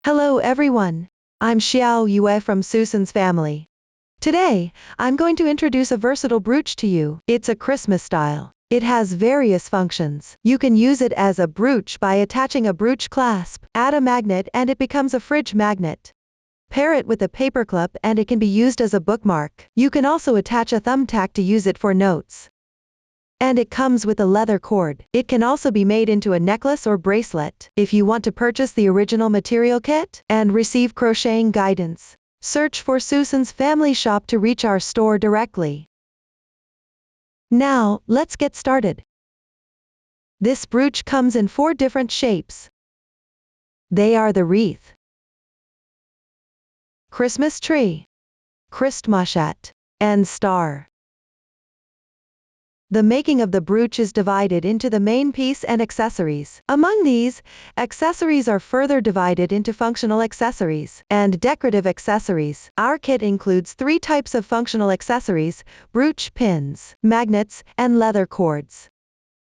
Hello everyone. I'm Xiao Yue from Susan's family. Today, I'm going to introduce a versatile brooch to you. It's a Christmas style. It has various functions. You can use it as a brooch by attaching a brooch clasp, add a magnet and it becomes a fridge magnet. Pair it with a paperclip and it can be used as a bookmark. You can also attach a thumbtack to use it for notes. And it comes with a leather cord. It can also be made into a necklace or bracelet. If you want to purchase the original material kit and receive crocheting guidance, search for Susan's Family Shop to reach our store directly. Now, let's get started. This brooch comes in 4 different shapes. They are the wreath, Christmas tree, Christmas and star. The making of the brooch is divided into the main piece and accessories. Among these, accessories are further divided into functional accessories and decorative accessories. Our kit includes 3 types of functional accessories: brooch pins, magnets, and leather cords.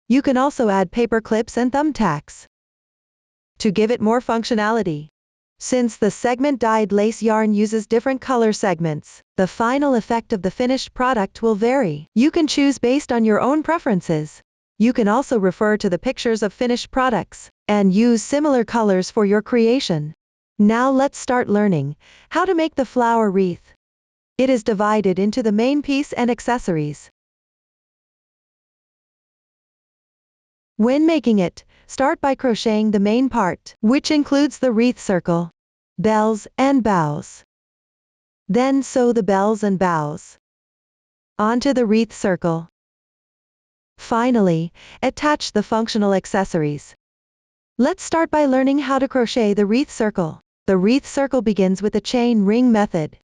You can also add paper clips and thumbtacks to give it more functionality. Since the segment dyed lace yarn uses different color segments, the final effect of the finished product will vary. You can choose based on your own preferences. You can also refer to the pictures of finished products and use similar colors for your creation. Now let's start learning how to make the flower wreath. It is divided into the main piece and accessories. When making it, start by crocheting the main part, which includes the wreath circle, bells, and bows. Then sew the bells and bows onto the wreath circle. Finally, attach the functional accessories. Let's start by learning how to crochet the wreath circle. The wreath circle begins with a chain ring method.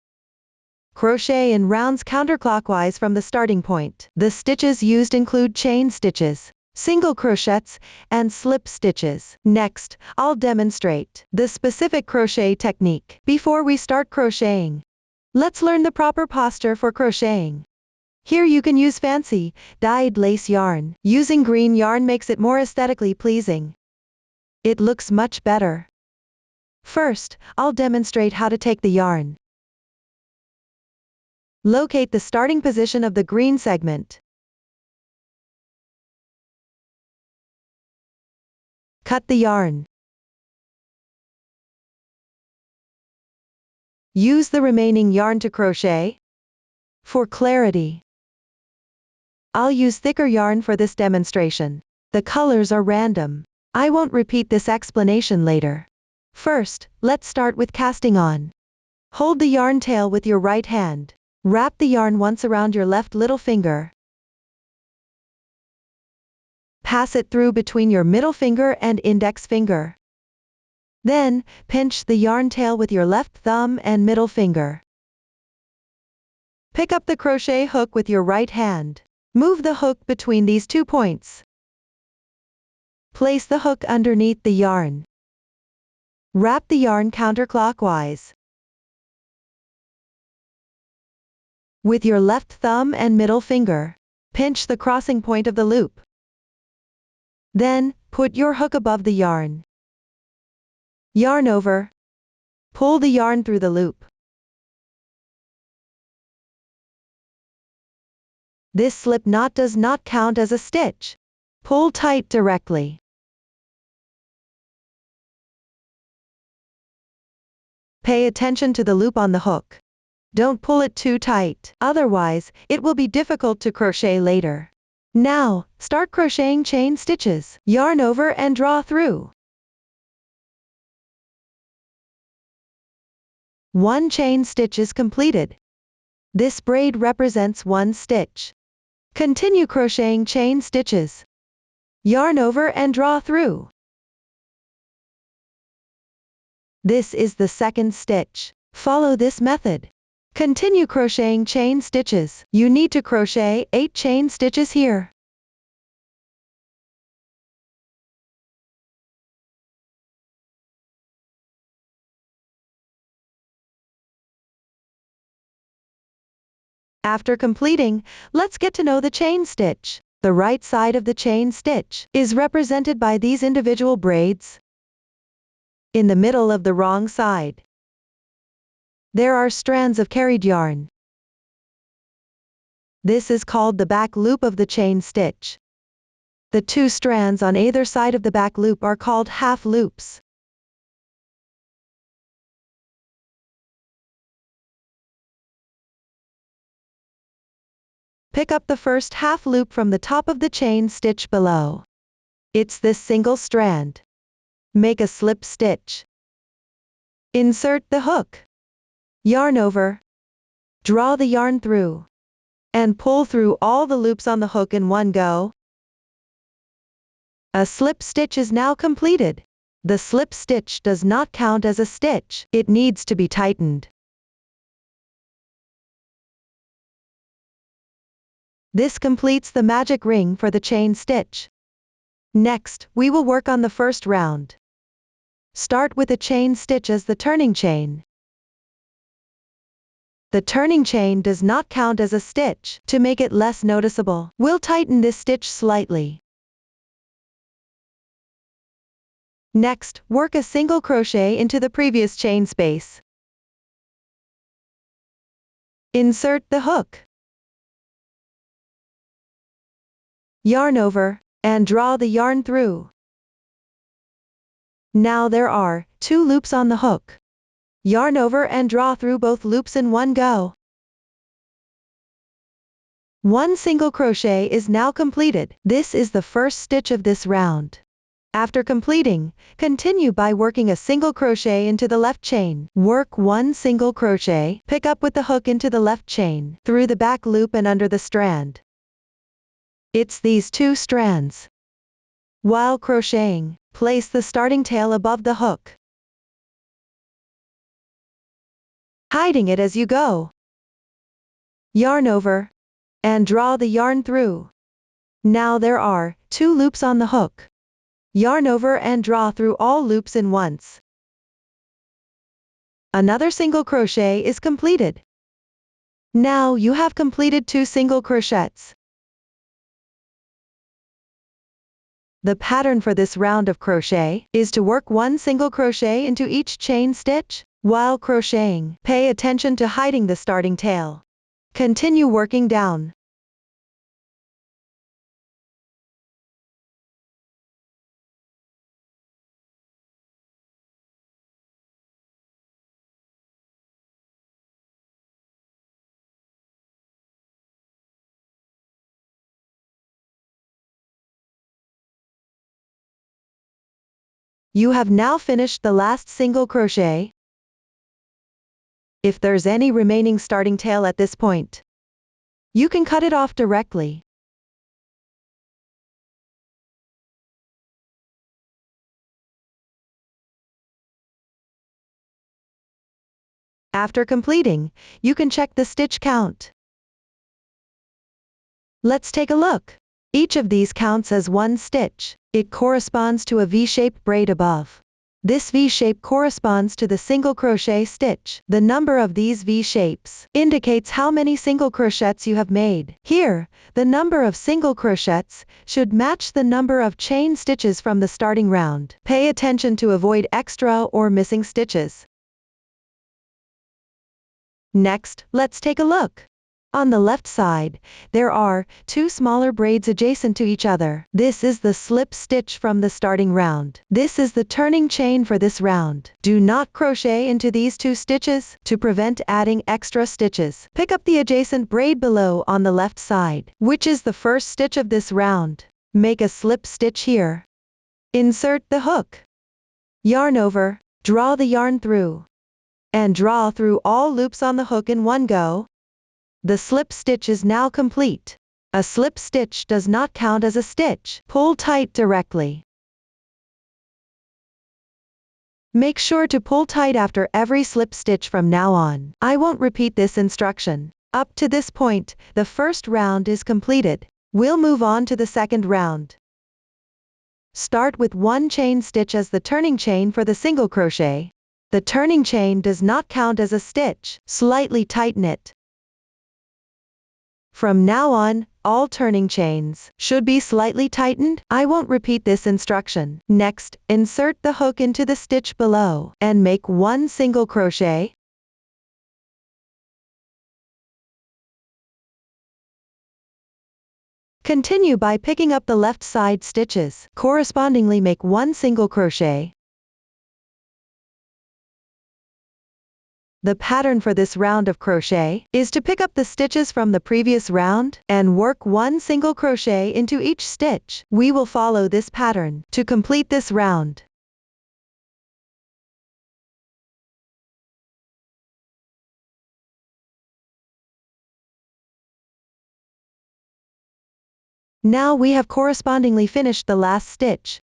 Crochet in rounds counterclockwise from the starting point. The stitches used include chain stitches, single crochets, and slip stitches. Next, I'll demonstrate the specific crochet technique. Before we start crocheting, let's learn the proper posture for crocheting. Here you can use fancy, dyed lace yarn. Using green yarn makes it more aesthetically pleasing. It looks much better. First, I'll demonstrate how to take the yarn. Locate the starting position of the green segment. Cut the yarn. Use the remaining yarn to crochet. For clarity, I'll use thicker yarn for this demonstration. The colors are random. I won't repeat this explanation later. First, let's start with casting on. Hold the yarn tail with your right hand. Wrap the yarn once around your left little finger. Pass it through between your middle finger and index finger. Then, pinch the yarn tail with your left thumb and middle finger. Pick up the crochet hook with your right hand. Move the hook between these 2 points. Place the hook underneath the yarn. Wrap the yarn counterclockwise. With your left thumb and middle finger, pinch the crossing point of the loop. Then, put your hook above the yarn. Yarn over. Pull the yarn through the loop. This slip knot does not count as a stitch. Pull tight directly. Pay attention to the loop on the hook. Don't pull it too tight, otherwise, it will be difficult to crochet later. Now, start crocheting chain stitches. Yarn over and draw through. 1 chain stitch is completed. This braid represents 1 stitch. Continue crocheting chain stitches. Yarn over and draw through. This is the 2nd stitch. Follow this method. Continue crocheting chain stitches. You need to crochet 8 chain stitches here. After completing, let's get to know the chain stitch. The right side of the chain stitch is represented by these individual braids. in the middle of the wrong side. There are strands of carried yarn. This is called the back loop of the chain stitch. The two strands on either side of the back loop are called half loops. Pick up the first half loop from the top of the chain stitch below. It's this single strand. Make a slip stitch. Insert the hook. Yarn over. Draw the yarn through. And pull through all the loops on the hook in one go. A slip stitch is now completed. The slip stitch does not count as a stitch. It needs to be tightened. This completes the magic ring for the chain stitch. Next, we will work on the first round. Start with a chain stitch as the turning chain. The turning chain does not count as a stitch. To make it less noticeable, we'll tighten this stitch slightly. Next, work a single crochet into the previous chain space. Insert the hook. Yarn over, and draw the yarn through. Now there are 2 loops on the hook. Yarn over and draw through both loops in one go. One single crochet is now completed. This is the first stitch of this round. After completing, continue by working a single crochet into the left chain. Work 1 single crochet, pick up with the hook into the left chain, through the back loop and under the strand. It's these 2 strands. While crocheting, place the starting tail above the hook, hiding it as you go. Yarn over, and draw the yarn through. Now there are 2 loops on the hook. Yarn over and draw through all loops in once. Another single crochet is completed. Now you have completed 2 single crochets. The pattern for this round of crochet is to work 1 single crochet into each chain stitch. While crocheting, pay attention to hiding the starting tail. Continue working down. You have now finished the last single crochet. If there's any remaining starting tail at this point, you can cut it off directly. After completing, you can check the stitch count. Let's take a look. Each of these counts as 1 stitch. It corresponds to a V-shaped braid above. This V-shape corresponds to the single crochet stitch. The number of these V-shapes indicates how many single crochets you have made. Here, the number of single crochets should match the number of chain stitches from the starting round. Pay attention to avoid extra or missing stitches. Next, let's take a look. On the left side, there are 2 smaller braids adjacent to each other. This is the slip stitch from the starting round. This is the turning chain for this round. Do not crochet into these 2 stitches to prevent adding extra stitches. Pick up the adjacent braid below on the left side, which is the first stitch of this round. Make a slip stitch here. Insert the hook. Yarn over, draw the yarn through, and draw through all loops on the hook in one go. The slip stitch is now complete. A slip stitch does not count as a stitch. Pull tight directly. Make sure to pull tight after every slip stitch from now on. I won't repeat this instruction. Up to this point, the first round is completed. We'll move on to the second round. Start with 1 chain stitch as the turning chain for the single crochet. The turning chain does not count as a stitch. Slightly tighten it. From now on, all turning chains should be slightly tightened. I won't repeat this instruction. Next, insert the hook into the stitch below and make one single crochet. Continue by picking up the left side stitches. Correspondingly, make one single crochet. The pattern for this round of crochet is to pick up the stitches from the previous round and work one single crochet into each stitch. We will follow this pattern to complete this round. Now we have correspondingly finished the last stitch.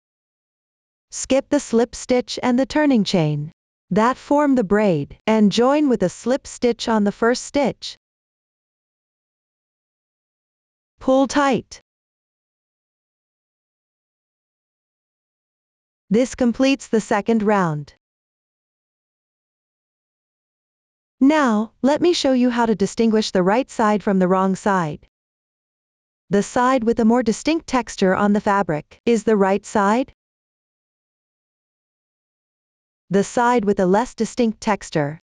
Skip the slip stitch and the turning chain that form the braid, and join with a slip stitch on the first stitch. Pull tight. This completes the second round. Now, let me show you how to distinguish the right side from the wrong side. The side with a more distinct texture on the fabric is the right side. The side with a less distinct texture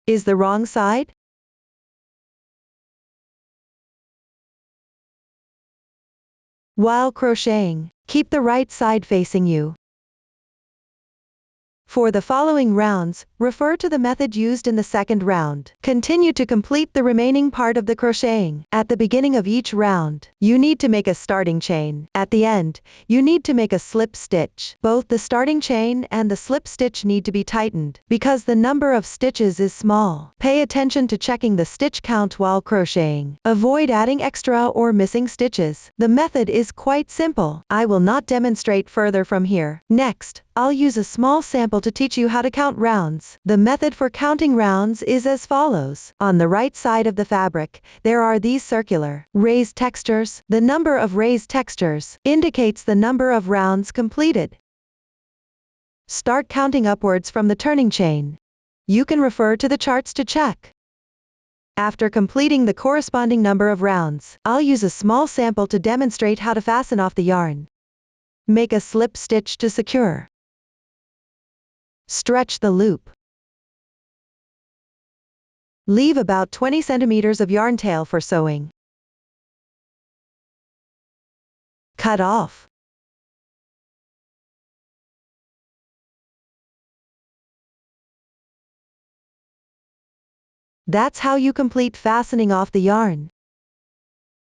is the wrong side. While crocheting, keep the right side facing you. For the following rounds, refer to the method used in the second round. Continue to complete the remaining part of the crocheting. At the beginning of each round, you need to make a starting chain. At the end, you need to make a slip stitch. Both the starting chain and the slip stitch need to be tightened because the number of stitches is small. Pay attention to checking the stitch count while crocheting. Avoid adding extra or missing stitches. The method is quite simple. I will not demonstrate further from here. Next, I'll use a small sample to teach you how to count rounds. The method for counting rounds is as follows. On the right side of the fabric, there are these circular raised textures. The number of raised textures indicates the number of rounds completed. Start counting upwards from the turning chain. You can refer to the charts to check. After completing the corresponding number of rounds, I'll use a small sample to demonstrate how to fasten off the yarn. Make a slip stitch to secure. Stretch the loop. Leave about 20 centimeters of yarn tail for sewing. Cut off. That's how you complete fastening off the yarn.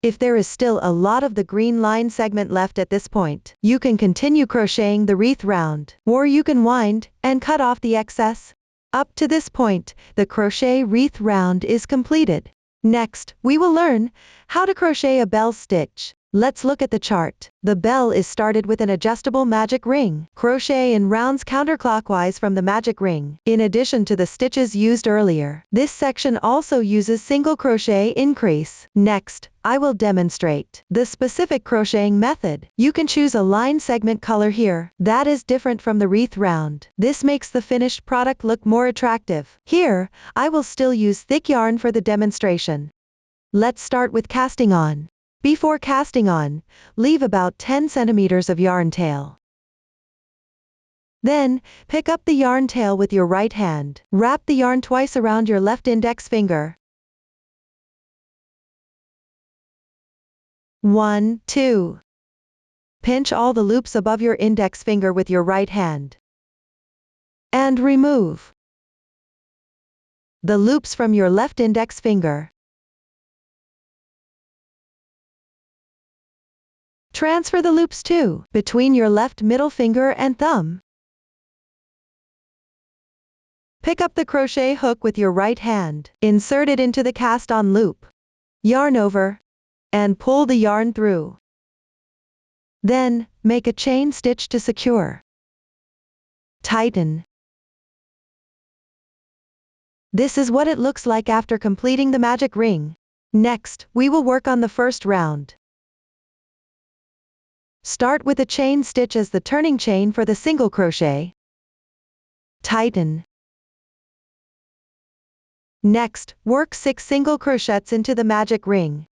If there is still a lot of the green line segment left at this point, you can continue crocheting the wreath round, or you can wind and cut off the excess. Up to this point, the crochet wreath round is completed. Next, we will learn how to crochet a bell stitch. Let's look at the chart. The bell is started with an adjustable magic ring. Crochet in rounds counterclockwise from the magic ring, in addition to the stitches used earlier. This section also uses single crochet increase. Next, I will demonstrate the specific crocheting method. You can choose a line segment color here that is different from the wreath round. This makes the finished product look more attractive. Here, I will still use thick yarn for the demonstration. Let's start with casting on. Before casting on, leave about 10 centimeters of yarn tail. Then, pick up the yarn tail with your right hand. Wrap the yarn twice around your left index finger. 1, 2. Pinch all the loops above your index finger with your right hand. And remove the loops from your left index finger. Transfer the loops too, between your left middle finger and thumb. Pick up the crochet hook with your right hand, insert it into the cast-on loop, yarn over, and pull the yarn through. Then, make a chain stitch to secure. Tighten. This is what it looks like after completing the magic ring. Next, we will work on the first round. Start with a chain stitch as the turning chain for the single crochet. Tighten. Next, work 6 single crochets into the magic ring.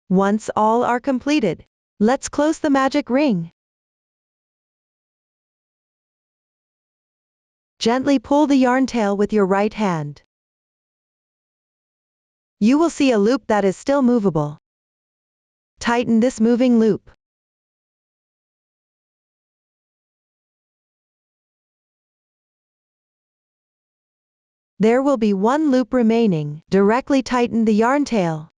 Once all are completed, let's close the magic ring. Gently pull the yarn tail with your right hand. You will see a loop that is still movable. Tighten this moving loop. There will be one loop remaining. Directly tighten the yarn tail.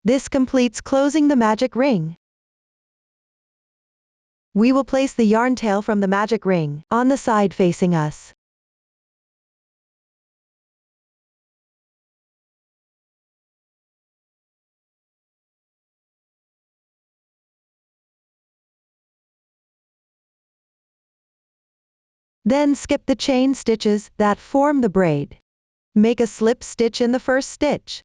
This completes closing the magic ring. We will place the yarn tail from the magic ring on the side facing us. Then skip the chain stitches that form the braid. Make a slip stitch in the first stitch.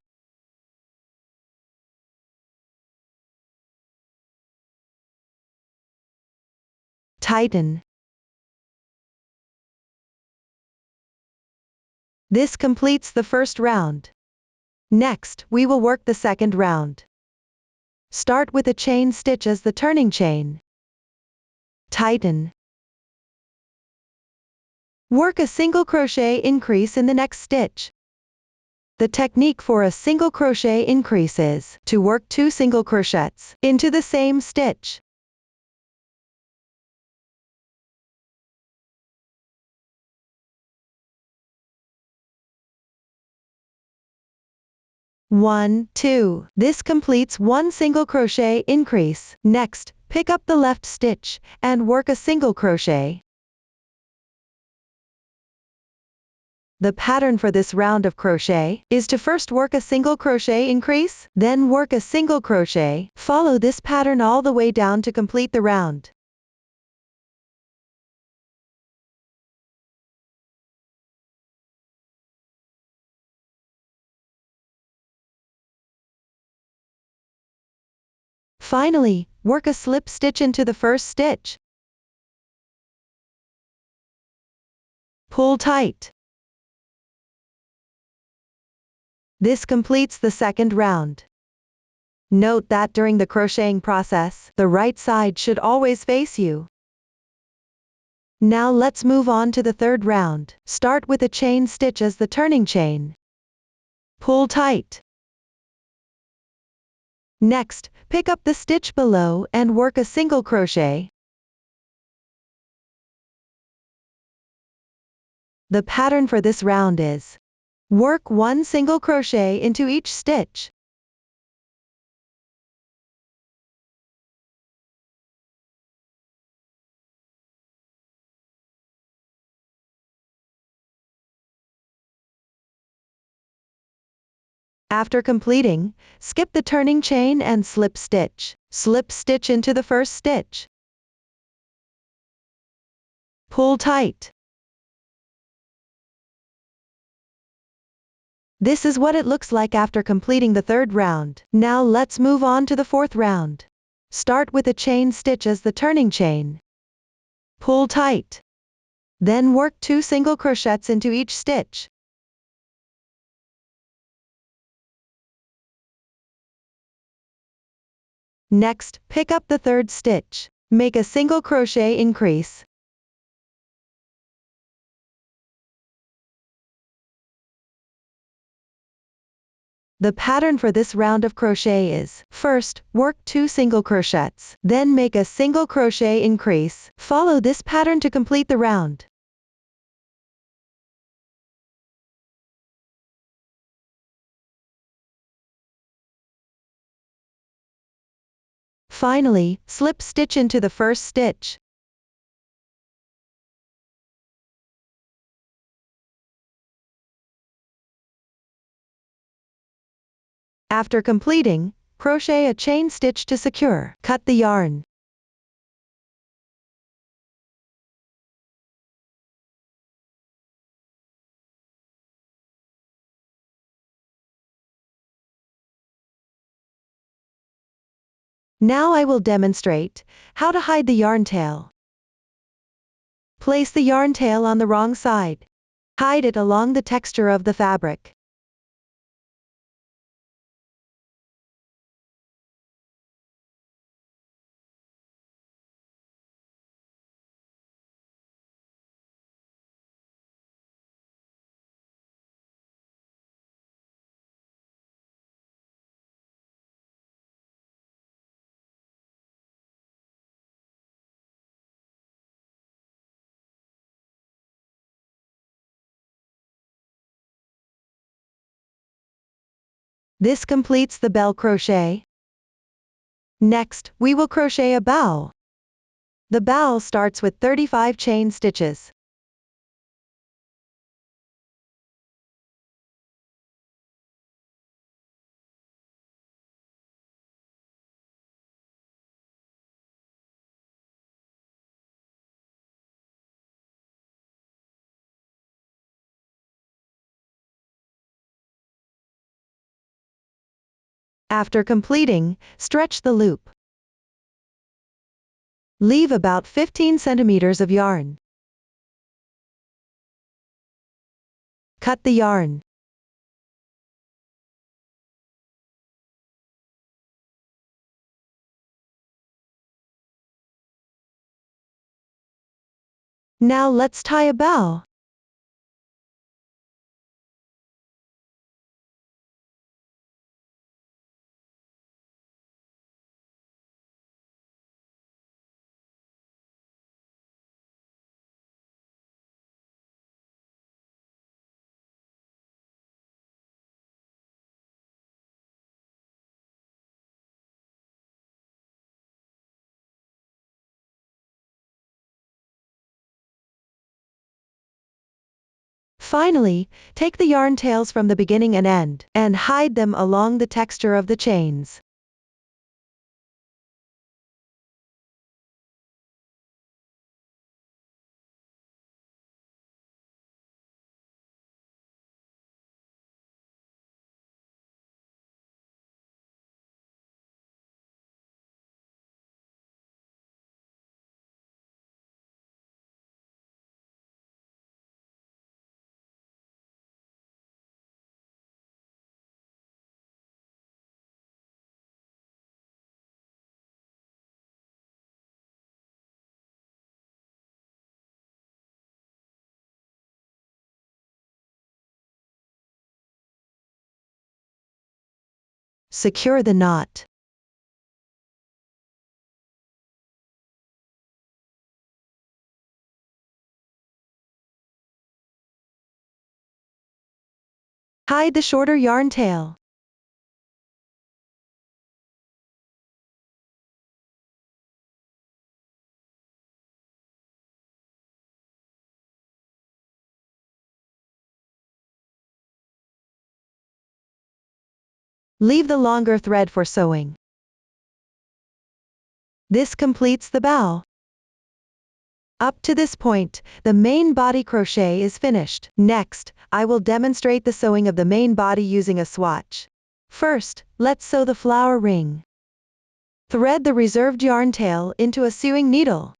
Tighten. This completes the first round. Next, we will work the second round. Start with a chain stitch as the turning chain. Tighten. Work a single crochet increase in the next stitch. The technique for a single crochet increase is to work 2 single crochets into the same stitch. One, 2. This completes 1 single crochet increase. Next, pick up the left stitch and work a single crochet. The pattern for this round of crochet is to first work a single crochet increase, then work a single crochet. Follow this pattern all the way down to complete the round. Finally, work a slip stitch into the first stitch. Pull tight. This completes the second round. Note that during the crocheting process, the right side should always face you. Now let's move on to the third round. Start with a chain stitch as the turning chain. Pull tight. Next, pick up the stitch below and work a single crochet. The pattern for this round is work 1 single crochet into each stitch. After completing, skip the turning chain and slip stitch. Slip stitch into the first stitch. Pull tight. This is what it looks like after completing the third round. Now let's move on to the fourth round. Start with a chain stitch as the turning chain. Pull tight. Then work 2 single crochets into each stitch. Next, pick up the third stitch. Make a single crochet increase. The pattern for this round of crochet is, first, work 2 single crochets, then make a single crochet increase. Follow this pattern to complete the round. Finally, slip stitch into the first stitch. After completing, crochet a chain stitch to secure. Cut the yarn. Now I will demonstrate how to hide the yarn tail. Place the yarn tail on the wrong side. Hide it along the texture of the fabric. This completes the bell crochet. Next, we will crochet a bow. The bow starts with 35 chain stitches. After completing, stretch the loop. Leave about 15 centimeters of yarn. Cut the yarn. Now let's tie a bow. Finally, take the yarn tails from the beginning and end, and hide them along the texture of the chains. Secure the knot. Hide the shorter yarn tail. Leave the longer thread for sewing. This completes the bow. Up to this point, the main body crochet is finished. Next, I will demonstrate the sewing of the main body using a swatch. First, let's sew the flower ring. Thread the reserved yarn tail into a sewing needle.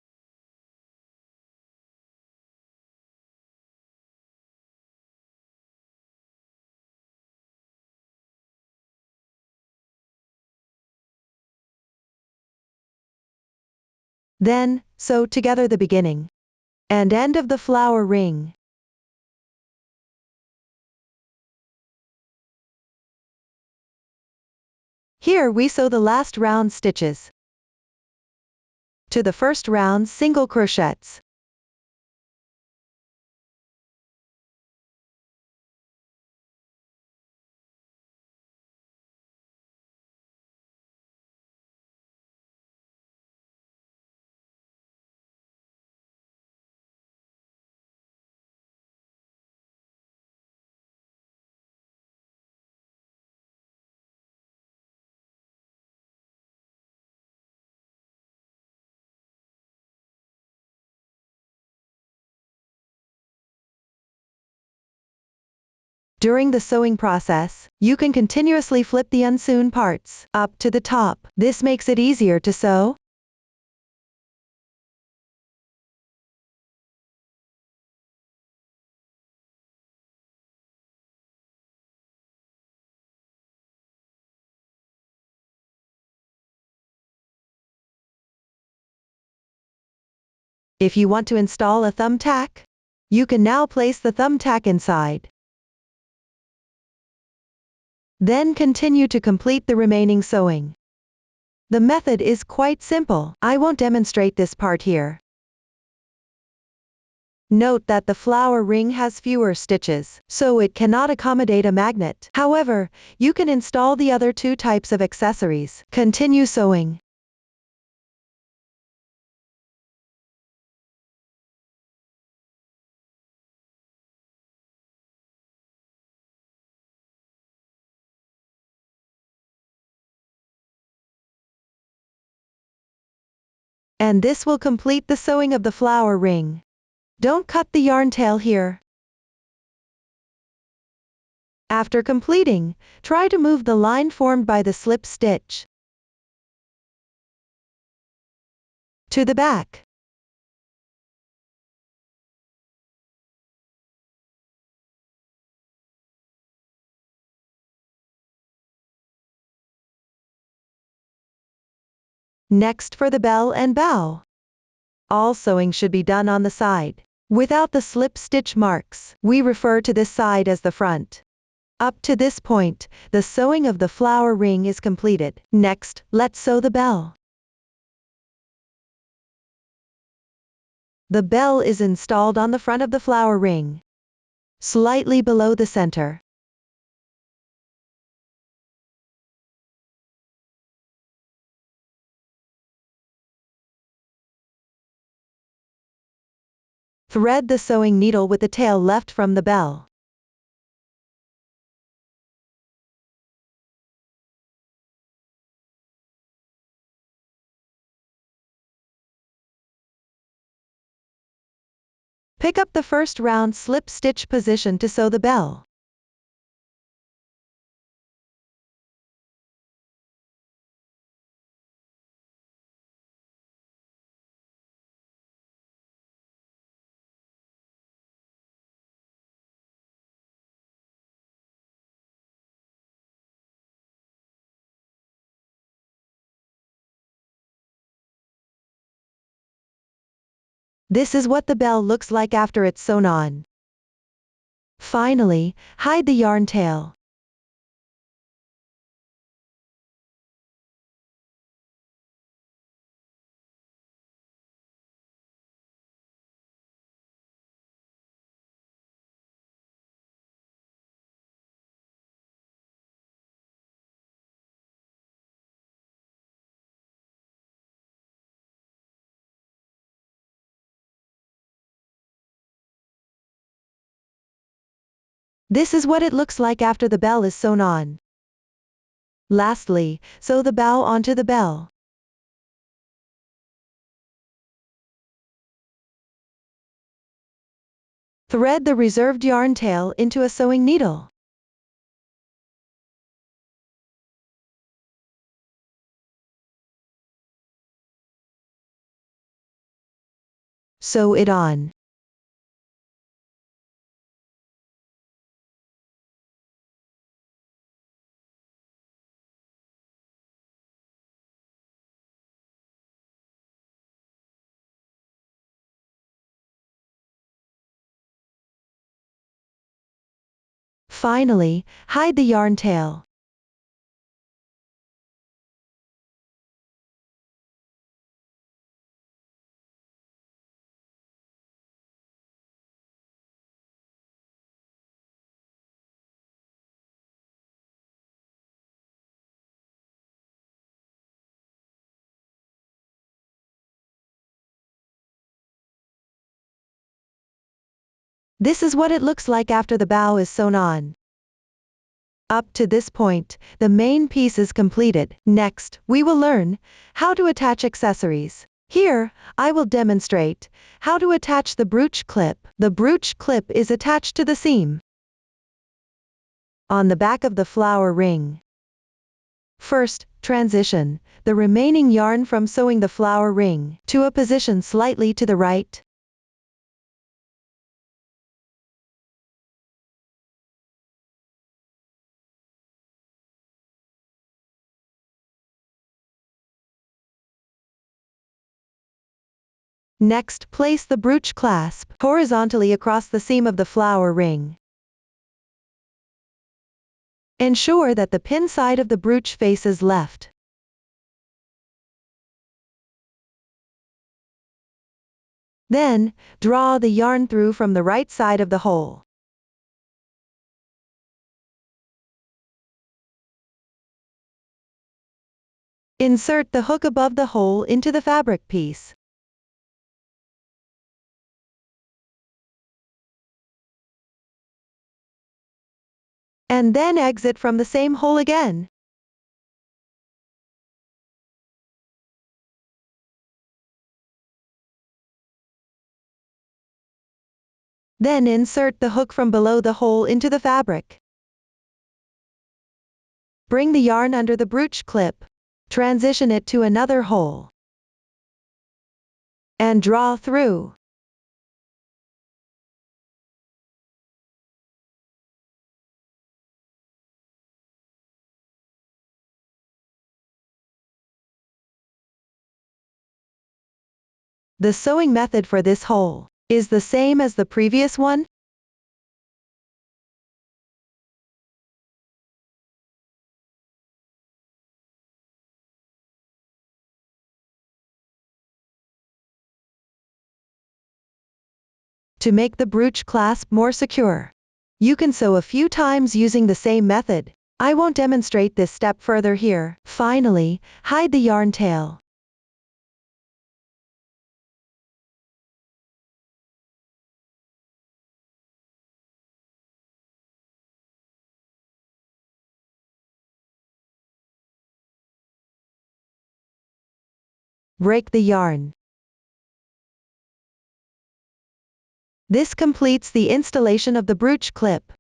Then, sew together the beginning and end of the flower ring. Here we sew the last round stitches to the first round single crochets. During the sewing process, you can continuously flip the unsewn parts up to the top. This makes it easier to sew. If you want to install a thumbtack, you can now place the thumbtack inside. Then continue to complete the remaining sewing. The method is quite simple. I won't demonstrate this part here. Note that the flower ring has fewer stitches, so it cannot accommodate a magnet. However, you can install the other two types of accessories. Continue sewing. And this will complete the sewing of the flower ring. Don't cut the yarn tail here. After completing, try to move the line formed by the slip stitch to the back. Next for the bell and bow. All sewing should be done on the side, without the slip stitch marks. We refer to this side as the front. Up to this point, the sewing of the flower ring is completed. Next, let's sew the bell. The bell is installed on the front of the flower ring, slightly below the center. Thread the sewing needle with the tail left from the bell. Pick up the first round slip stitch position to sew the bell. This is what the bell looks like after it's sewn on. Finally, hide the yarn tail. This is what it looks like after the bell is sewn on. Lastly, sew the bow onto the bell. Thread the reserved yarn tail into a sewing needle. Sew it on. Finally, hide the yarn tail. This is what it looks like after the bow is sewn on. Up to this point, the main piece is completed. Next, we will learn how to attach accessories. Here, I will demonstrate how to attach the brooch clip. The brooch clip is attached to the seam. on the back of the flower ring. First, transition the remaining yarn from sewing the flower ring to a position slightly to the right. Next, place the brooch clasp horizontally across the seam of the flower ring. Ensure that the pin side of the brooch faces left. Then, draw the yarn through from the right side of the hole. Insert the hook above the hole into the fabric piece. And then exit from the same hole again. Then insert the hook from below the hole into the fabric. Bring the yarn under the brooch clip. Transition it to another hole. And draw through. The sewing method for this hole is the same as the previous one. To make the brooch clasp more secure, you can sew a few times using the same method. I won't demonstrate this step further here. Finally, hide the yarn tail. Break the yarn. This completes the installation of the brooch clip.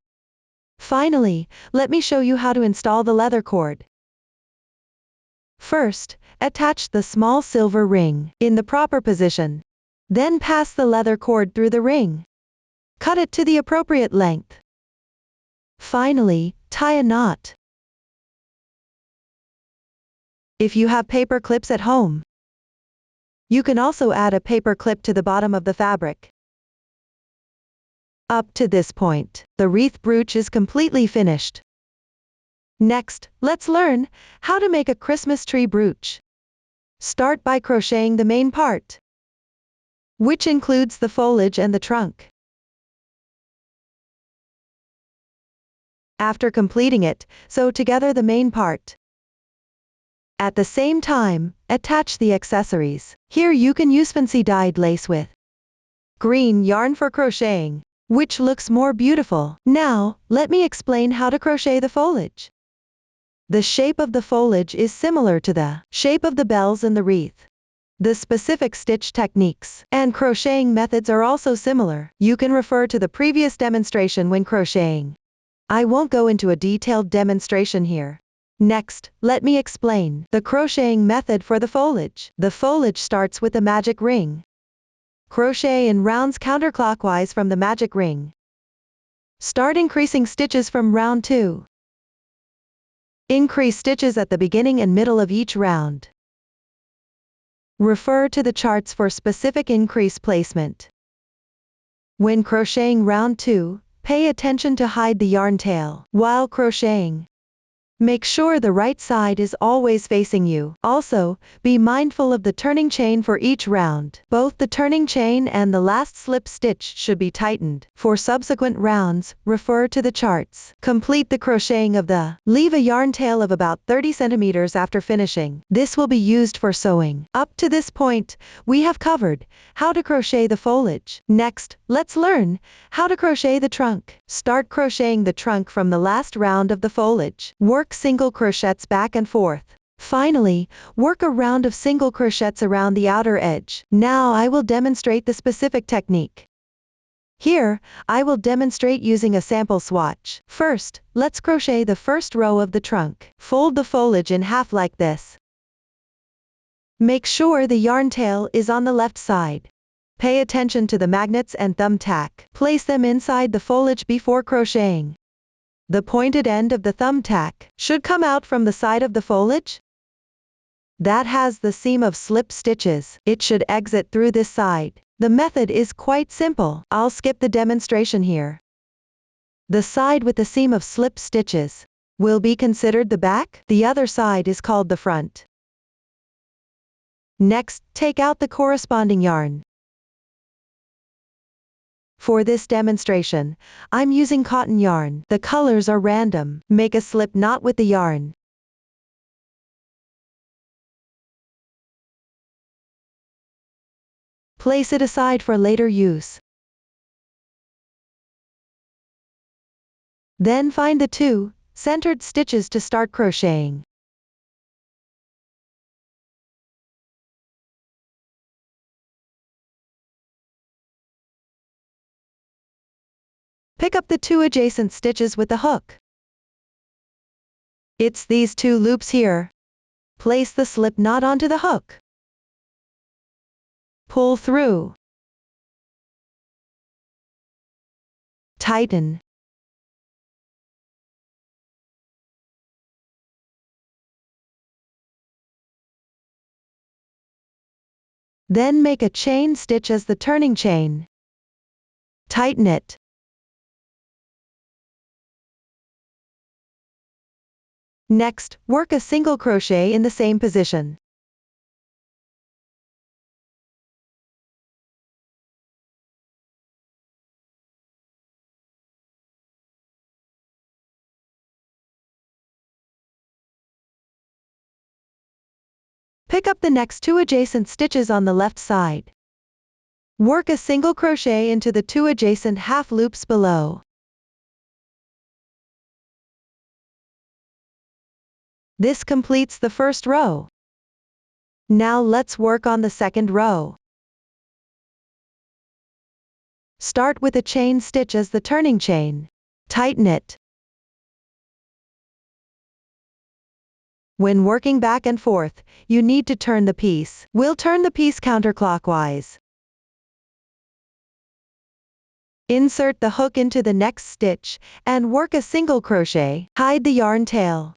Finally, let me show you how to install the leather cord. First, attach the small silver ring in the proper position. Then pass the leather cord through the ring. Cut it to the appropriate length. Finally, tie a knot. If you have paper clips at home, you can also add a paper clip to the bottom of the fabric. Up to this point, the wreath brooch is completely finished. Next, let's learn how to make a Christmas tree brooch. Start by crocheting the main part, which includes the foliage and the trunk. After completing it, sew together the main part. At the same time, attach the accessories. Here you can use fancy dyed lace with green yarn for crocheting, which looks more beautiful. Now, let me explain how to crochet the foliage. The shape of the foliage is similar to the shape of the bells in the wreath. The specific stitch techniques and crocheting methods are also similar. You can refer to the previous demonstration when crocheting. I won't go into a detailed demonstration here. Next, let me explain the crocheting method for the foliage. The foliage starts with the magic ring. Crochet in rounds counterclockwise from the magic ring. Start increasing stitches from round 2. Increase stitches at the beginning and middle of each round. Refer to the charts for specific increase placement. When crocheting round 2, pay attention to hide the yarn tail while crocheting. Make sure the right side is always facing you. Also, be mindful of the turning chain for each round. Both the turning chain and the last slip stitch should be tightened. For subsequent rounds, refer to the charts. Complete the crocheting of the. Leave a yarn tail of about 30 centimeters after finishing. This will be used for sewing. Up to this point, we have covered how to crochet the foliage. Next, let's learn how to crochet the trunk. Start crocheting the trunk from the last round of the foliage. Work single crochets back and forth. Finally, work a round of single crochets around the outer edge. Now I will demonstrate the specific technique. Here, I will demonstrate using a sample swatch. First, let's crochet the first row of the trunk. Fold the foliage in half like this. Make sure the yarn tail is on the left side. Pay attention to the magnets and thumbtack. Place them inside the foliage before crocheting. The pointed end of the thumbtack should come out from the side of the foliage that has the seam of slip stitches. It should exit through this side. The method is quite simple. I'll skip the demonstration here. The side with the seam of slip stitches will be considered the back. The other side is called the front. Next, take out the corresponding yarn. For this demonstration, I'm using cotton yarn. The colors are random. Make a slip knot with the yarn. Place it aside for later use. Then find the two centered stitches to start crocheting. Pick up the two adjacent stitches with the hook. It's these two loops here. Place the slip knot onto the hook. Pull through. Tighten. Then make a chain stitch as the turning chain. Tighten it. Next, work a single crochet in the same position. Pick up the next two adjacent stitches on the left side. Work a single crochet into the two adjacent half loops below. This completes the first row. Now let's work on the second row. Start with a chain stitch as the turning chain. Tighten it. When working back and forth, you need to turn the piece. We'll turn the piece counterclockwise. Insert the hook into the next stitch, and work a single crochet. Hide the yarn tail.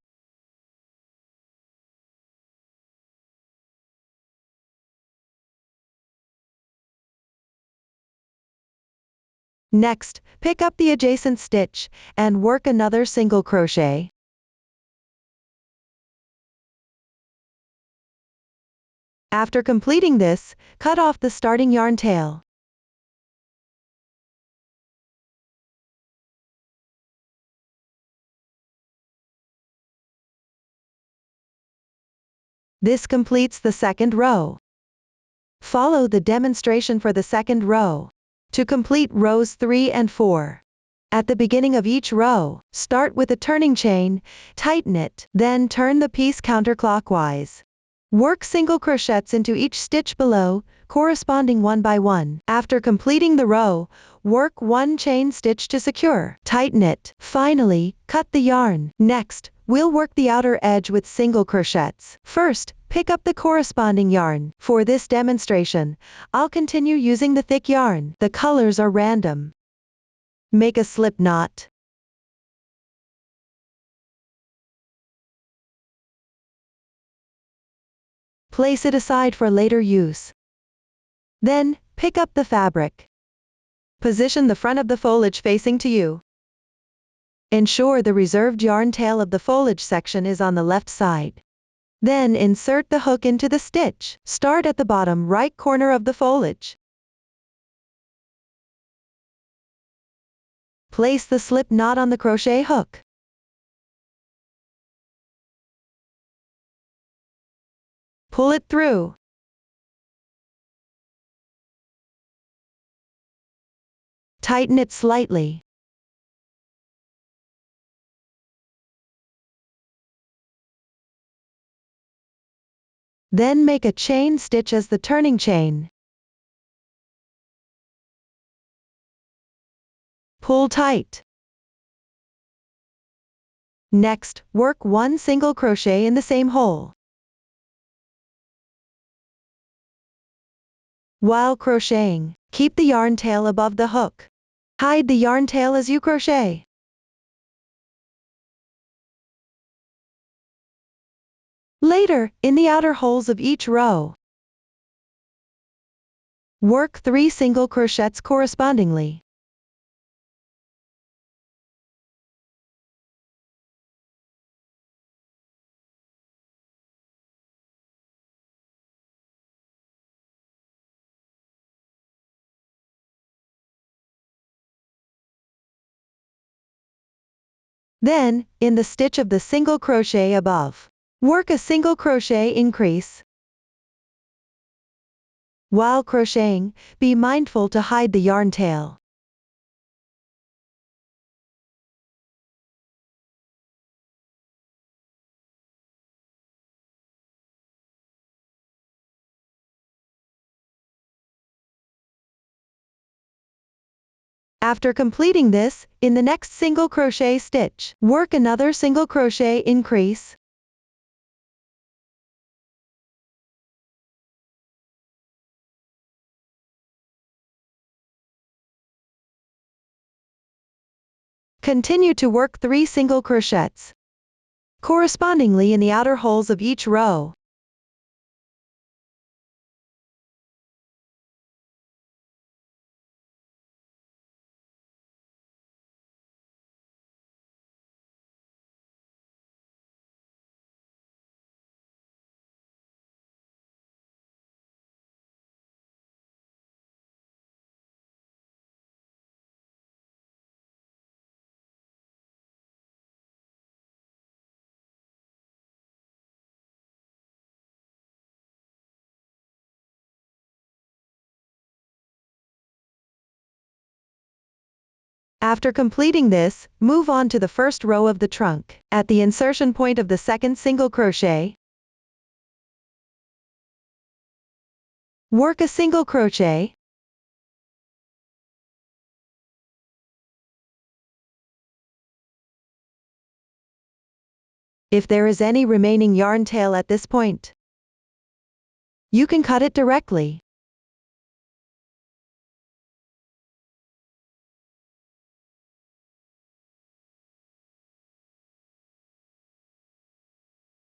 Next, pick up the adjacent stitch, and work another single crochet. After completing this, cut off the starting yarn tail. This completes the second row. Follow the demonstration for the second row. To complete rows 3 and 4. At the beginning of each row, start with a turning chain, tighten it, then turn the piece counterclockwise. Work single crochets into each stitch below, corresponding one by one. After completing the row, work one chain stitch to secure. Tighten it. Finally, cut the yarn. Next, we'll work the outer edge with single crochets. First, pick up the corresponding yarn. For this demonstration, I'll continue using the thick yarn. The colors are random. Make a slip knot. Place it aside for later use. Then, pick up the fabric. Position the front of the foliage facing to you. Ensure the reserved yarn tail of the foliage section is on the left side. Then insert the hook into the stitch. Start at the bottom right corner of the foliage. Place the slip knot on the crochet hook. Pull it through. Tighten it slightly. Then make a chain stitch as the turning chain. Pull tight. Next, work 1 single crochet in the same hole. While crocheting, keep the yarn tail above the hook. Hide the yarn tail as you crochet. Later, in the outer holes of each row, work 3 single crochets correspondingly. Then, in the stitch of the single crochet above, work a single crochet increase. While crocheting, be mindful to hide the yarn tail. After completing this, in the next single crochet stitch, work another single crochet increase. Continue to work 3 single crochets correspondingly in the outer holes of each row. After completing this, move on to the first row of the trunk. At the insertion point of the second single crochet, work a single crochet. If there is any remaining yarn tail at this point, you can cut it directly.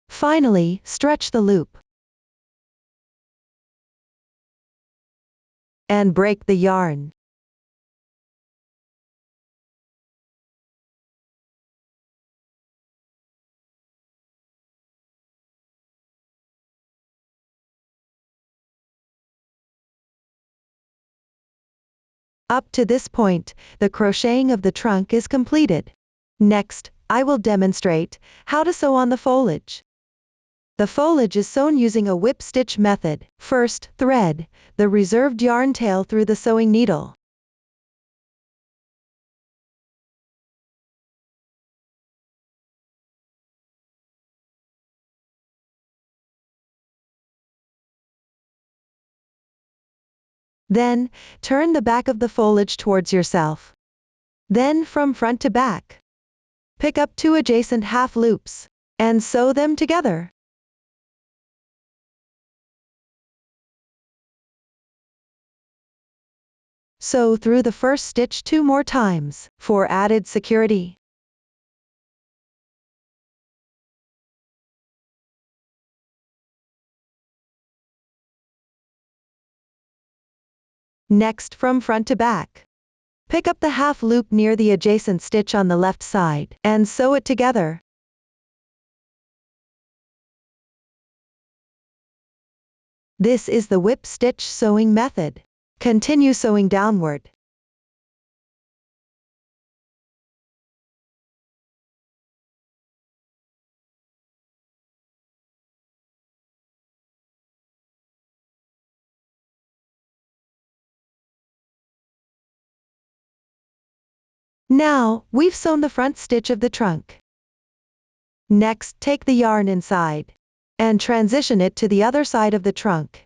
Finally, stretch the loop and break the yarn. Up to this point, the crocheting of the trunk is completed. Next, I will demonstrate how to sew on the foliage. The foliage is sewn using a whip stitch method. First, thread the reserved yarn tail through the sewing needle. Then, turn the back of the foliage towards yourself. Then from front to back, pick up 2 adjacent half loops and sew them together. Sew through the first stitch 2 more times for added security. Next, from front to back, pick up the half loop near the adjacent stitch on the left side and sew it together. This is the whip stitch sewing method. Continue sewing downward. Now, we've sewn the front stitch of the trunk. Next, take the yarn inside and transition it to the other side of the trunk.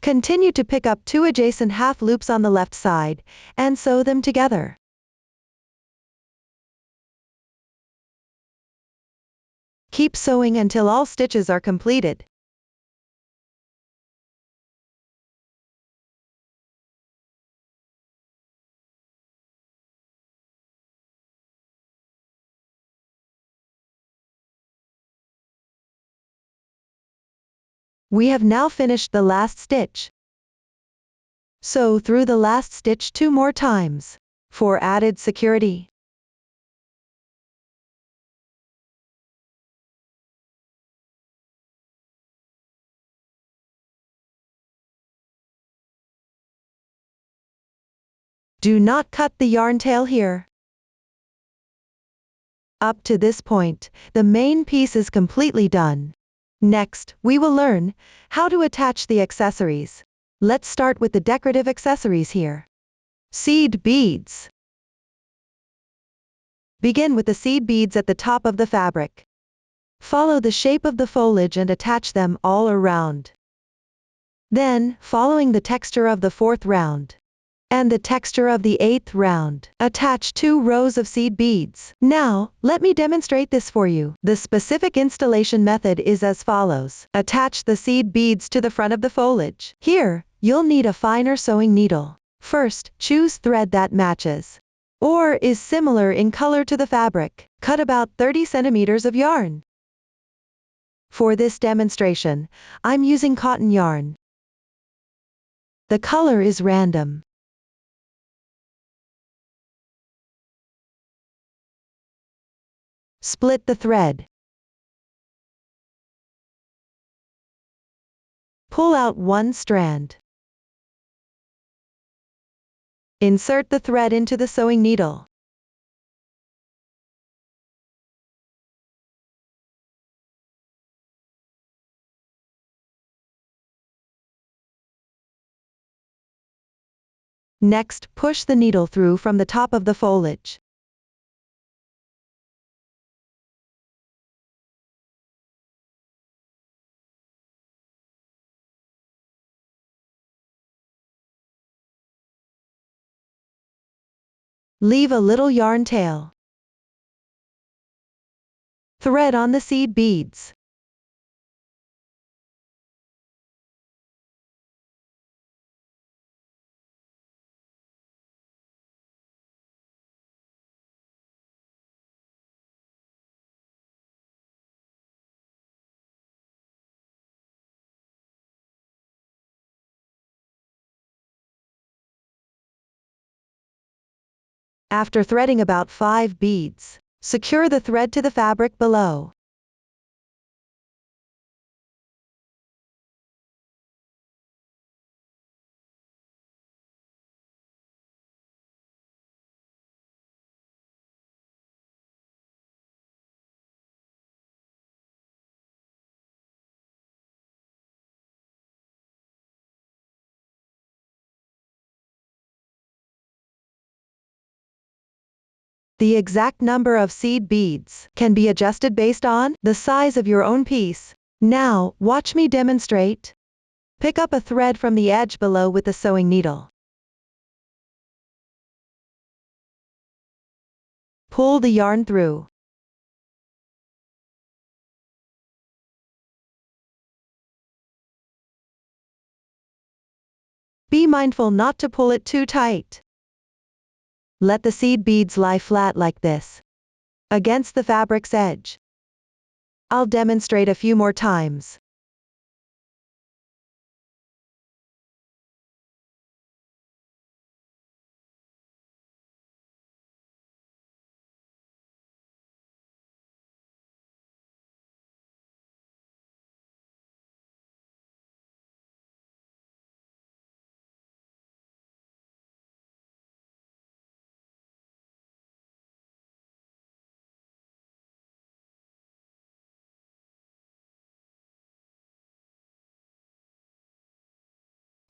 Continue to pick up 2 adjacent half loops on the left side, and sew them together. Keep sewing until all stitches are completed. We have now finished the last stitch. Sew through the last stitch 2 more times, for added security. Do not cut the yarn tail here. Up to this point, the main piece is completely done. Next, we will learn how to attach the accessories. Let's start with the decorative accessories here. Seed beads. Begin with the seed beads at the top of the fabric. Follow the shape of the foliage and attach them all around. Then, following the texture of the 4th round and the texture of the 8th round, attach 2 rows of seed beads. Now, let me demonstrate this for you. The specific installation method is as follows. Attach the seed beads to the front of the foliage. Here, you'll need a finer sewing needle. First, choose thread that matches or is similar in color to the fabric. Cut about 30 centimeters of yarn. For this demonstration, I'm using cotton yarn. The color is random. Split the thread. Pull out 1 strand. Insert the thread into the sewing needle. Next, push the needle through from the top of the foliage. Leave a little yarn tail. Thread on the seed beads. After threading about 5 beads, secure the thread to the fabric below. The exact number of seed beads can be adjusted based on the size of your own piece. Now, watch me demonstrate. Pick up a thread from the edge below with the sewing needle. Pull the yarn through. Be mindful not to pull it too tight. Let the seed beads lie flat like this, against the fabric's edge. I'll demonstrate a few more times.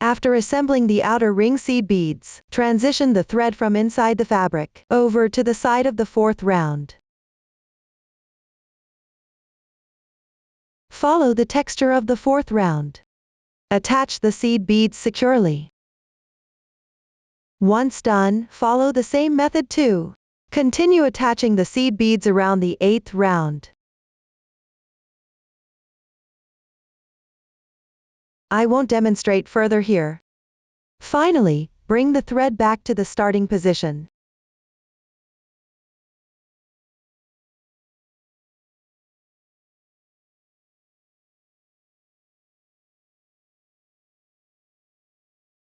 After assembling the outer ring seed beads, transition the thread from inside the fabric over to the side of the 4th round. Follow the texture of the 4th round. Attach the seed beads securely. Once done, follow the same method too. Continue attaching the seed beads around the 8th round. I won't demonstrate further here. Finally, bring the thread back to the starting position.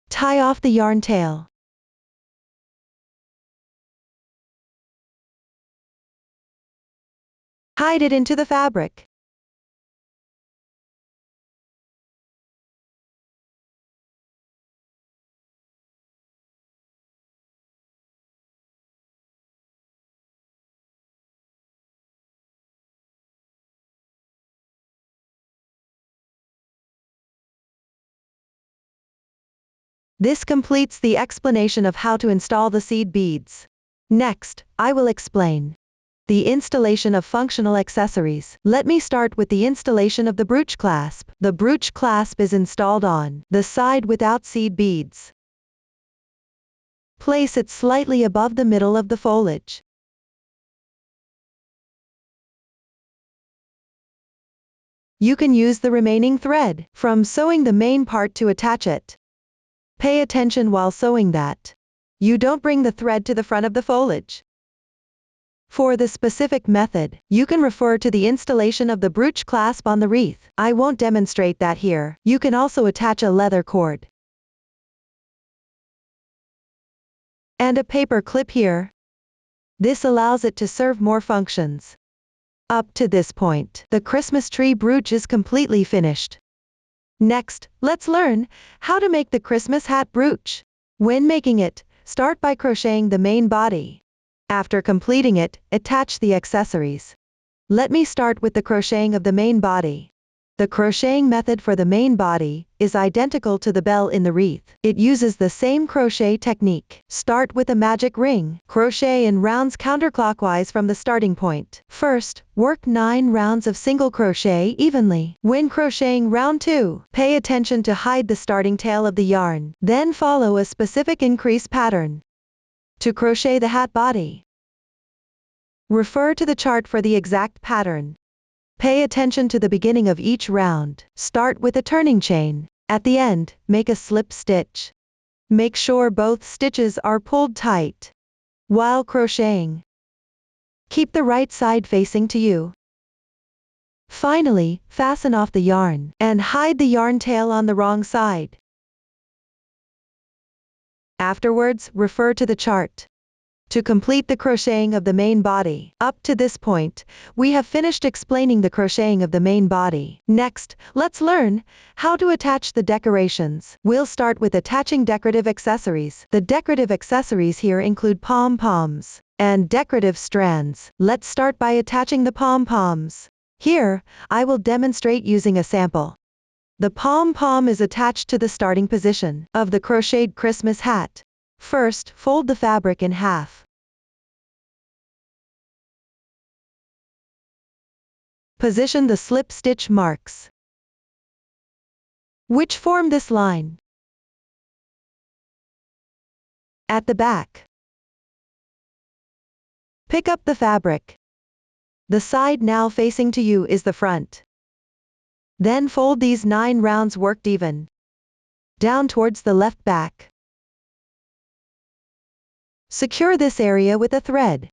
Tie off the yarn tail. Hide it into the fabric. This completes the explanation of how to install the seed beads. Next, I will explain the installation of functional accessories. Let me start with the installation of the brooch clasp. The brooch clasp is installed on the side without seed beads. Place it slightly above the middle of the foliage. You can use the remaining thread from sewing the main part to attach it. Pay attention while sewing that you don't bring the thread to the front of the foliage. For the specific method, you can refer to the installation of the brooch clasp on the wreath. I won't demonstrate that here. You can also attach a leather cord and a paper clip here. This allows it to serve more functions. Up to this point, the Christmas tree brooch is completely finished. Next, let's learn how to make the Christmas hat brooch. When making it, start by crocheting the main body. After completing it, attach the accessories. Let me start with the crocheting of the main body. The crocheting method for the main body is identical to the bell in the wreath. It uses the same crochet technique. Start with a magic ring. Crochet in rounds counterclockwise from the starting point. First, work 9 rounds of single crochet evenly. When crocheting round 2, pay attention to hide the starting tail of the yarn. Then follow a specific increase pattern. To crochet the hat body, refer to the chart for the exact pattern. Pay attention to the beginning of each round. Start with a turning chain. At the end, make a slip stitch. Make sure both stitches are pulled tight. While crocheting, keep the right side facing to you. Finally, fasten off the yarn and hide the yarn tail on the wrong side. Afterwards, refer to the chart to complete the crocheting of the main body. Up to this point, we have finished explaining the crocheting of the main body. Next, let's learn how to attach the decorations. We'll start with attaching decorative accessories. The decorative accessories here include pom-poms and decorative strands. Let's start by attaching the pom-poms. Here, I will demonstrate using a sample. The pom-pom is attached to the starting position of the crocheted Christmas hat. First, fold the fabric in half. Position the slip stitch marks, which form this line, at the back. Pick up the fabric. The side now facing to you is the front. Then fold these 9 rounds worked even down towards the left back. Secure this area with a thread.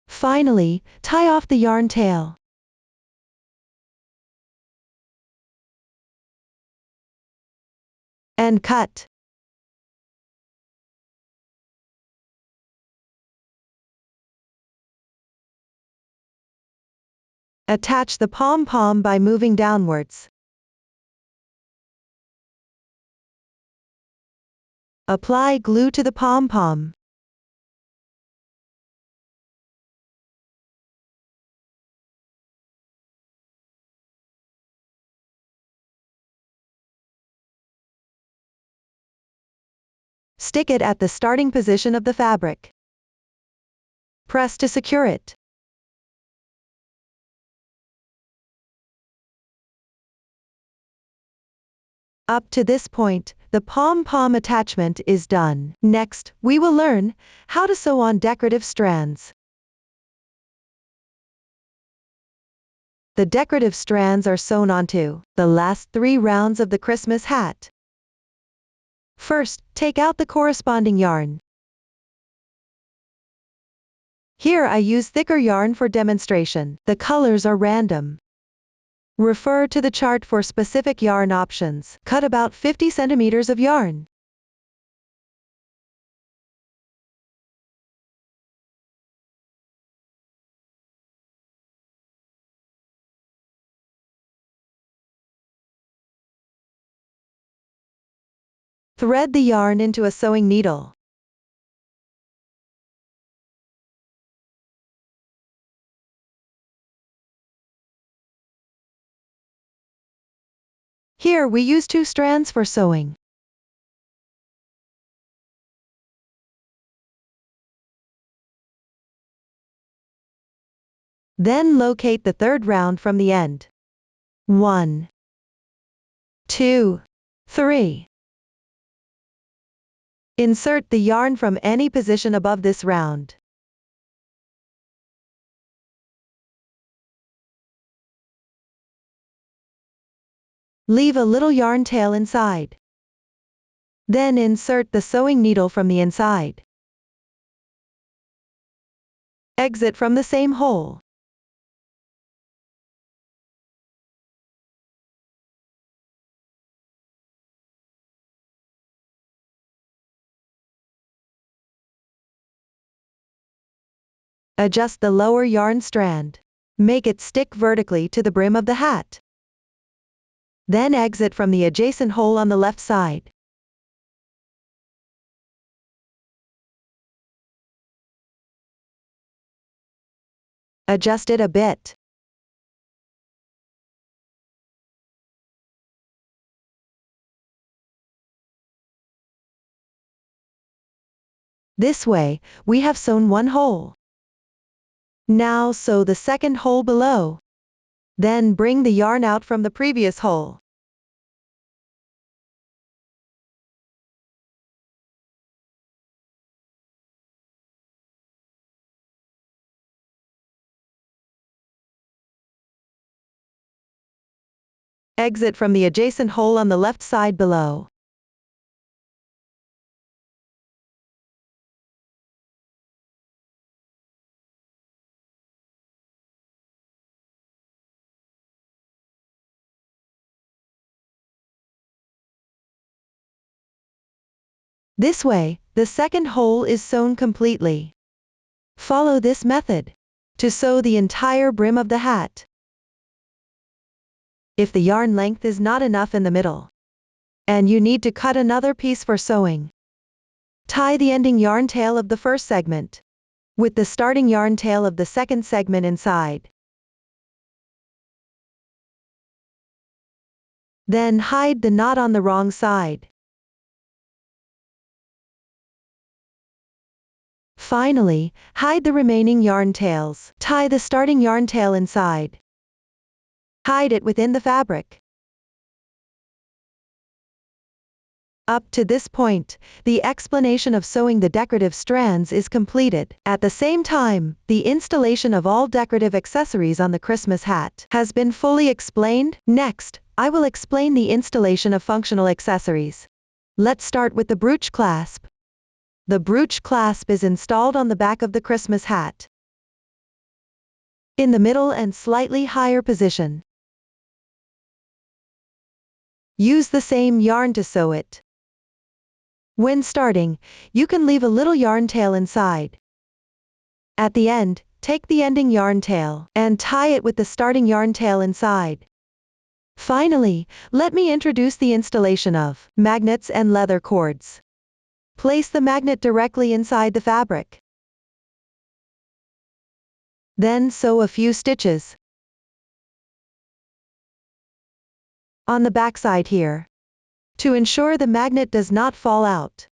Finally, tie off the yarn tail. And cut. Attach the pom-pom by moving downwards. Apply glue to the pom-pom. Stick it at the starting position of the fabric. Press to secure it. Up to this point, the pom-pom attachment is done. Next, we will learn how to sew on decorative strands. The decorative strands are sewn onto the last 3 rounds of the Christmas hat. First, take out the corresponding yarn. Here I use thicker yarn for demonstration. The colors are random. Refer to the chart for specific yarn options. Cut about 50 centimeters of yarn. Thread the yarn into a sewing needle. Here we use 2 strands for sewing. Then locate the 3rd round from the end. 1, 2, 3. Insert the yarn from any position above this round. Leave a little yarn tail inside. Then insert the sewing needle from the inside. Exit from the same hole. Adjust the lower yarn strand. Make it stick vertically to the brim of the hat. Then exit from the adjacent hole on the left side. Adjust it a bit. This way, we have sewn 1 hole. Now sew the 2nd hole below. Then bring the yarn out from the previous hole. Exit from the adjacent hole on the left side below. This way, the 2nd hole is sewn completely. Follow this method to sew the entire brim of the hat. If the yarn length is not enough in the middle, and you need to cut another piece for sewing, tie the ending yarn tail of the 1st segment with the starting yarn tail of the 2nd segment inside. Then hide the knot on the wrong side. Finally, hide the remaining yarn tails. Tie the starting yarn tail inside. Hide it within the fabric. Up to this point, the explanation of sewing the decorative strands is completed. At the same time, the installation of all decorative accessories on the Christmas hat has been fully explained. Next, I will explain the installation of functional accessories. Let's start with the brooch clasp. The brooch clasp is installed on the back of the Christmas hat, in the middle and slightly higher position. Use the same yarn to sew it. When starting, you can leave a little yarn tail inside. At the end, take the ending yarn tail and tie it with the starting yarn tail inside. Finally, let me introduce the installation of magnets and leather cords. Place the magnet directly inside the fabric. Then sew a few stitches on the backside here to ensure the magnet does not fall out.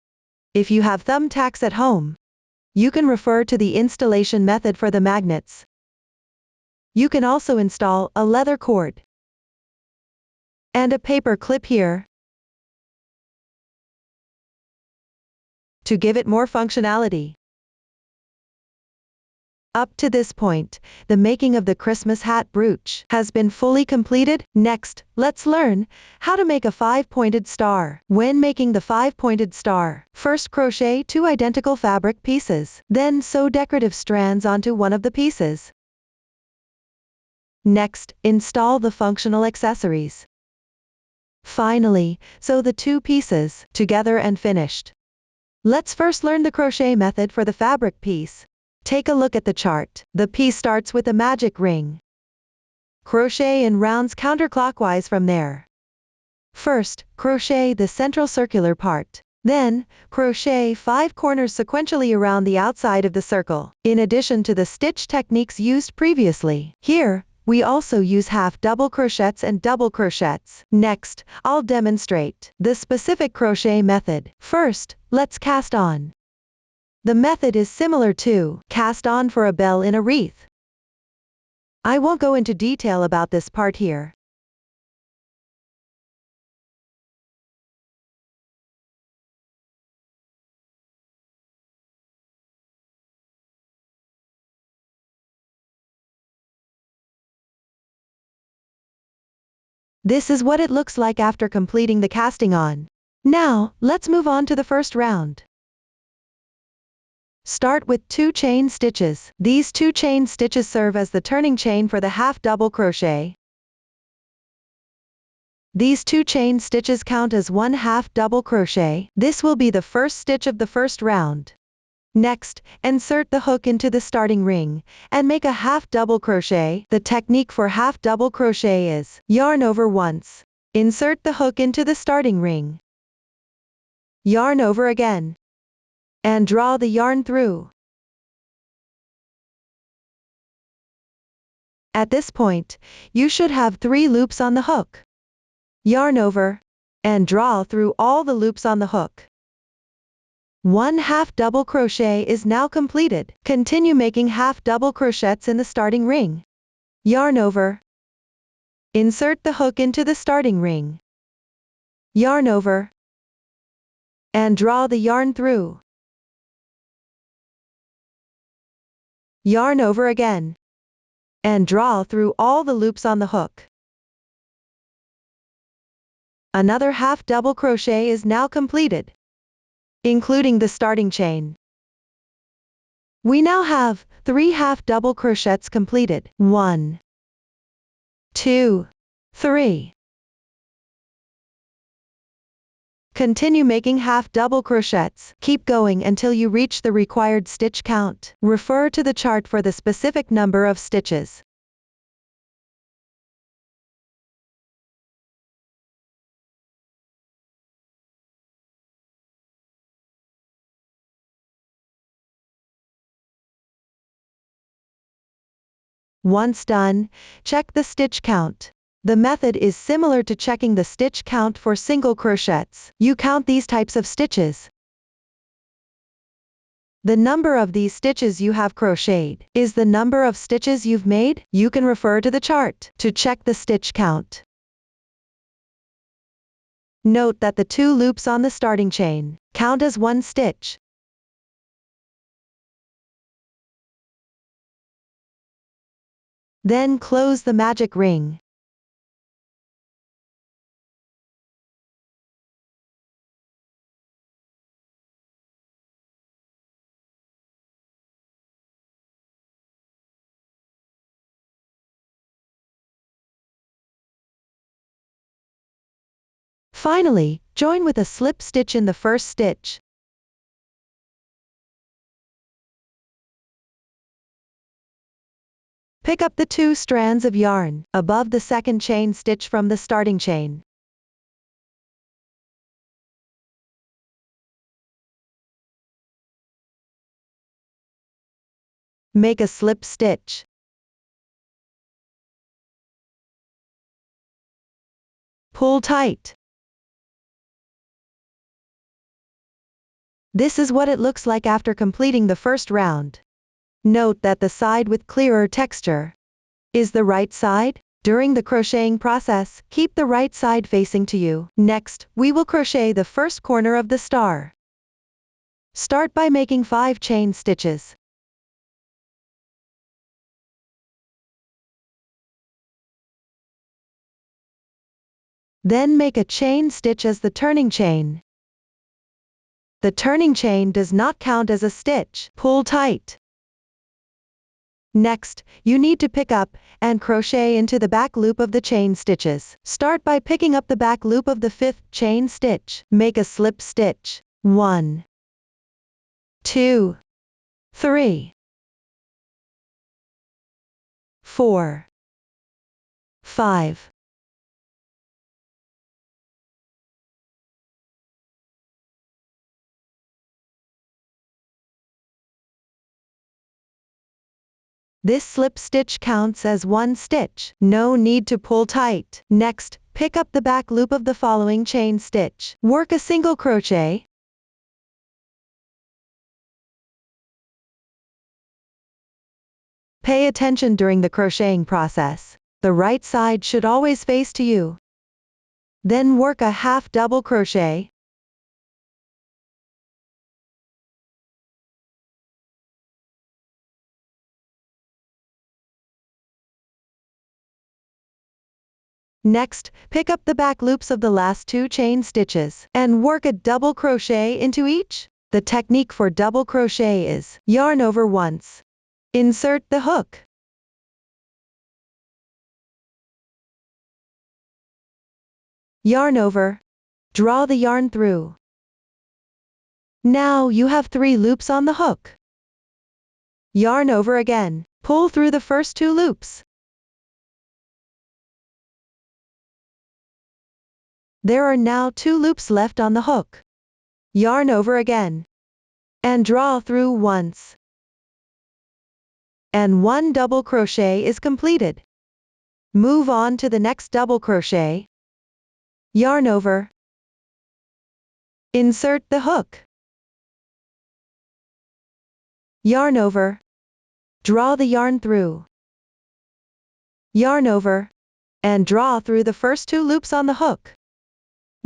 If you have thumbtacks at home, you can refer to the installation method for the magnets. You can also install a leather cord and a paper clip here to give it more functionality. Up to this point, the making of the Christmas hat brooch has been fully completed. Next, let's learn how to make a 5-pointed star. When making the 5-pointed star, first crochet 2 identical fabric pieces, then sew decorative strands onto one of the pieces. Next, install the functional accessories. Finally, sew the 2 pieces together and finished. Let's first learn the crochet method for the fabric piece. Take a look at the chart. The piece starts with a magic ring. Crochet in rounds counterclockwise from there. First, crochet the central circular part. Then, crochet 5 corners sequentially around the outside of the circle. In addition to the stitch techniques used previously, here, we also use half double crochets and double crochets. Next, I'll demonstrate the specific crochet method. First, let's cast on. The method is similar to cast on for a bell in a wreath. I won't go into detail about this part here. This is what it looks like after completing the casting on. Now, let's move on to the first round. Start with 2 chain stitches. These 2 chain stitches serve as the turning chain for the half double crochet. These 2 chain stitches count as 1 half double crochet. This will be the first stitch of the first round. Next, insert the hook into the starting ring and make a half double crochet. The technique for half double crochet is yarn over once. Insert the hook into the starting ring. Yarn over again. And draw the yarn through. At this point, you should have 3 loops on the hook. Yarn over, and draw through all the loops on the hook. 1 half double crochet is now completed. Continue making half double crochets in the starting ring. Yarn over. Insert the hook into the starting ring. Yarn over. And draw the yarn through. Yarn over again. And draw through all the loops on the hook. Another half double crochet is now completed, including the starting chain. We now have 3 half double crochets completed. 1, 2, 3. Continue making half double crochets. Keep going until you reach the required stitch count. Refer to the chart for the specific number of stitches. Once done, check the stitch count. The method is similar to checking the stitch count for single crochets. You count these types of stitches. The number of these stitches you have crocheted is the number of stitches you've made. You can refer to the chart to check the stitch count. Note that the 2 loops on the starting chain count as 1 stitch. Then close the magic ring. Finally, join with a slip stitch in the first stitch. pick up the 2 strands of yarn above the second chain stitch from the starting chain. Make a slip stitch. Pull tight. This is what it looks like after completing the first round. Note that the side with clearer texture is the right side. During the crocheting process, keep the right side facing to you. Next, we will crochet the first corner of the star. Start by making 5 chain stitches. Then make a chain stitch as the turning chain. The turning chain does not count as a stitch. Pull tight. Next, you need to pick up and crochet into the back loop of the chain stitches. Start by picking up the back loop of the 5th chain stitch. Make a slip stitch. 1, 2, 3, 4, 5. This slip stitch counts as 1 stitch. No need to pull tight. Next, pick up the back loop of the following chain stitch. Work a single crochet. Pay attention during the crocheting process. The right side should always face to you. Then work a half double crochet. Next, pick up the back loops of the last 2 chain stitches and work a double crochet into each. The technique for double crochet is yarn over once. Insert the hook. Yarn over. Draw the yarn through. Now you have 3 loops on the hook. Yarn over again. Pull through the first 2 loops. There are now 2 loops left on the hook. Yarn over again. And draw through once. And 1 double crochet is completed. Move on to the next double crochet. Yarn over. Insert the hook. Yarn over. Draw the yarn through. Yarn over. And draw through the first 2 loops on the hook.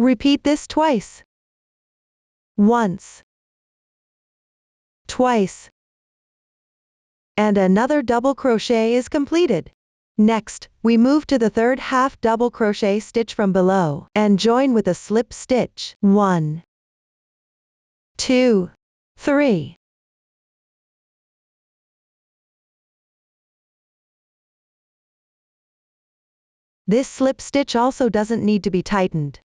Repeat this twice. Once. Twice. And another double crochet is completed. Next, we move to the 3rd half double crochet stitch from below and join with a slip stitch. 1, 2, 3. This slip stitch also doesn't need to be tightened.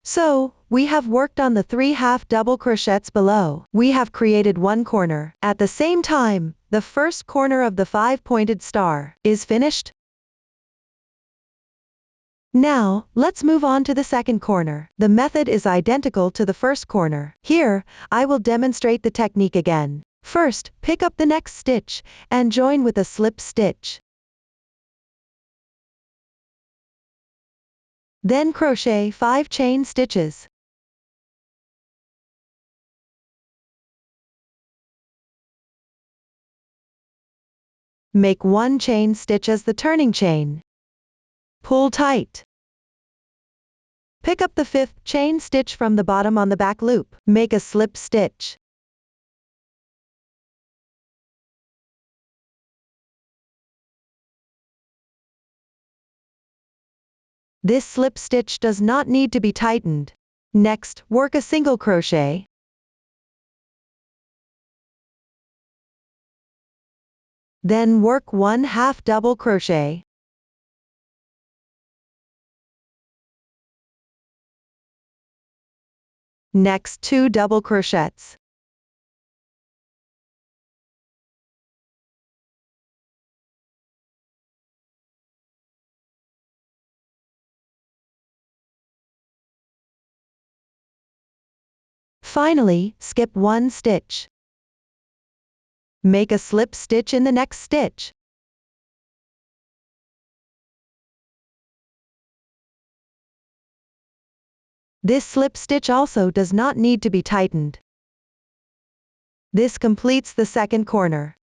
So, we have worked on the 3 half double crochets below. We have created 1 corner. At the same time, the first corner of the 5-pointed star is finished. Now, let's move on to the second corner. The method is identical to the first corner. Here, I will demonstrate the technique again. First, pick up the next stitch and join with a slip stitch. Then crochet 5 chain stitches. Make 1 chain stitch as the turning chain. Pull tight. Pick up the 5th chain stitch from the bottom on the back loop. Make a slip stitch. This slip stitch does not need to be tightened. Next, work a single crochet. Then work 1 half double crochet. Next 2 double crochets. Finally, skip one stitch. Make a slip stitch in the next stitch. This slip stitch also does not need to be tightened. This completes the second corner.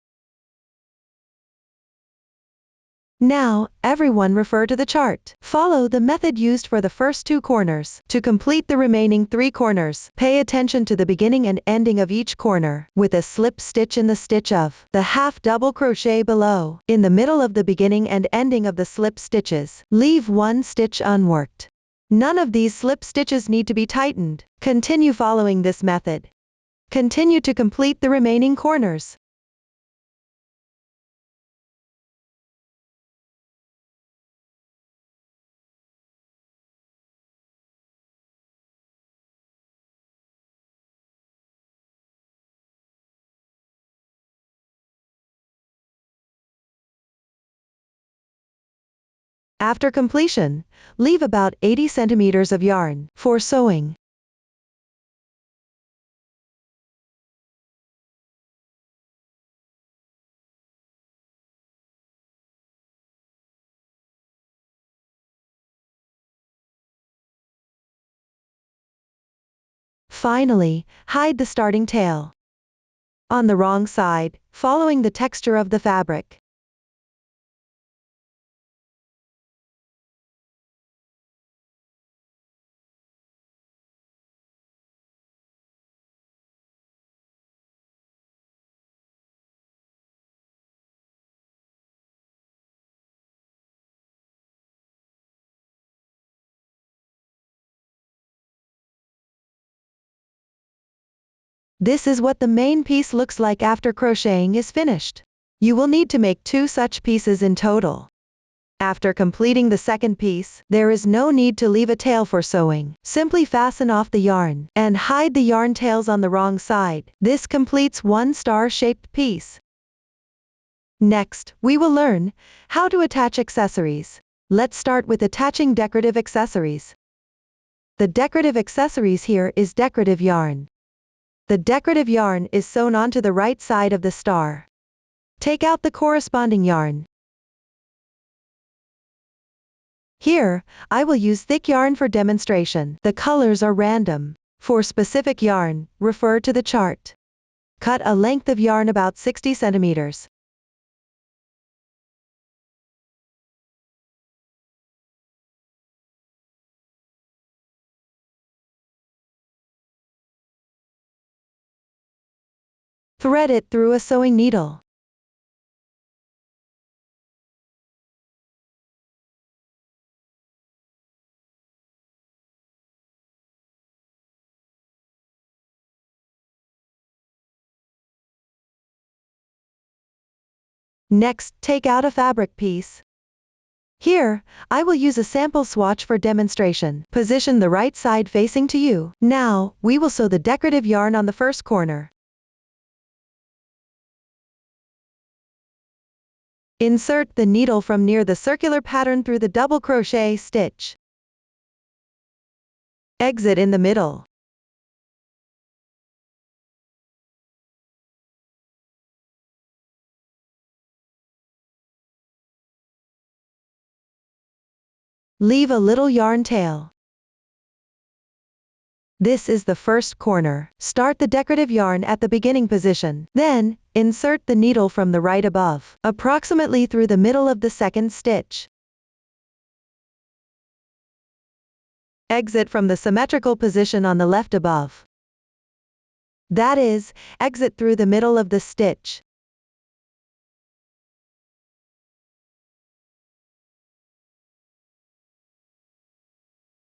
Now, everyone refer to the chart. Follow the method used for the first 2 corners. To complete the remaining 3 corners, pay attention to the beginning and ending of each corner, with a slip stitch in the stitch of the half double crochet below. In the middle of the beginning and ending of the slip stitches, leave 1 stitch unworked. None of these slip stitches need to be tightened. Continue following this method. Continue to complete the remaining corners. After completion, leave about 80 centimeters of yarn for sewing. Finally, hide the starting tail on the wrong side, following the texture of the fabric. This is what the main piece looks like after crocheting is finished. You will need to make 2 such pieces in total. After completing the second piece, there is no need to leave a tail for sewing. Simply fasten off the yarn and hide the yarn tails on the wrong side. This completes one star-shaped piece. Next, we will learn how to attach accessories. Let's start with attaching decorative accessories. The decorative accessories here is decorative yarn. The decorative yarn is sewn onto the right side of the star. Take out the corresponding yarn. Here, I will use thick yarn for demonstration. The colors are random. For specific yarn, refer to the chart. Cut a length of yarn about 60 centimeters. Thread it through a sewing needle. Next, take out a fabric piece. Here, I will use a sample swatch for demonstration. Position the right side facing to you. Now, we will sew the decorative yarn on the first corner. Insert the needle from near the circular pattern through the double crochet stitch. Exit in the middle. Leave a little yarn tail. This is the first corner. Start the decorative yarn at the beginning position. Then, insert the needle from the right above, approximately through the middle of the second stitch. Exit from the symmetrical position on the left above. That is, exit through the middle of the stitch.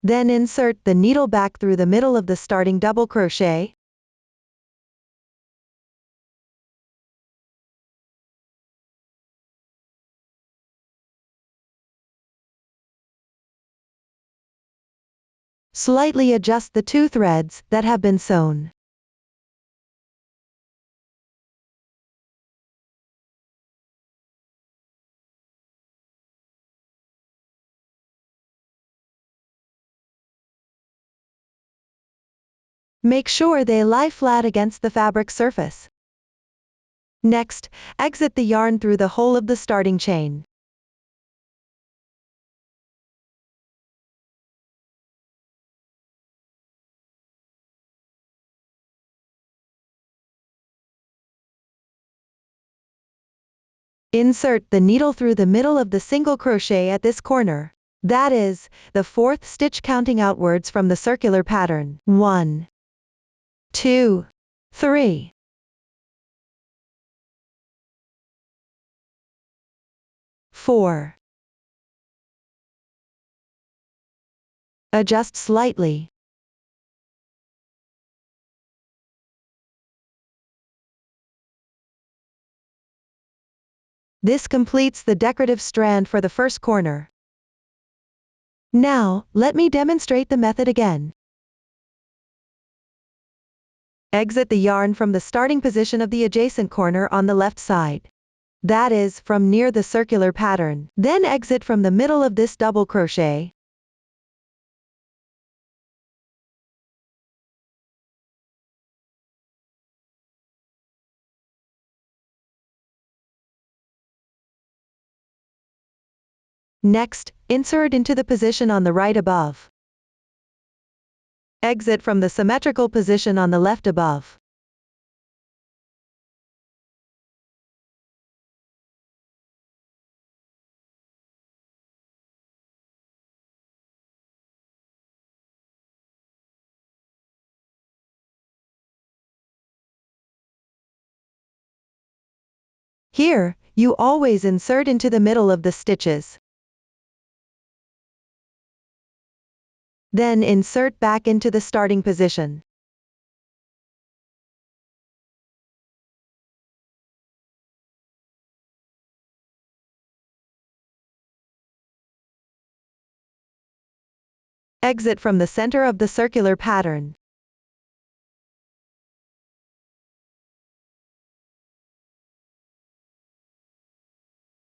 Then insert the needle back through the middle of the starting double crochet. Slightly adjust the 2 threads that have been sewn. Make sure they lie flat against the fabric surface. Next, exit the yarn through the hole of the starting chain. Insert the needle through the middle of the single crochet at this corner. That is, the fourth stitch counting outwards from the circular pattern. 1, 2, 3. 4. Adjust slightly. 5. This completes the decorative strand for the first corner. Now, let me demonstrate the method again. Exit the yarn from the starting position of the adjacent corner on the left side. That is, from near the circular pattern. Then exit from the middle of this double crochet. Next, insert into the position on the right above. Exit from the symmetrical position on the left above. Here, you always insert into the middle of the stitches. Then insert back into the starting position. Exit from the center of the circular pattern.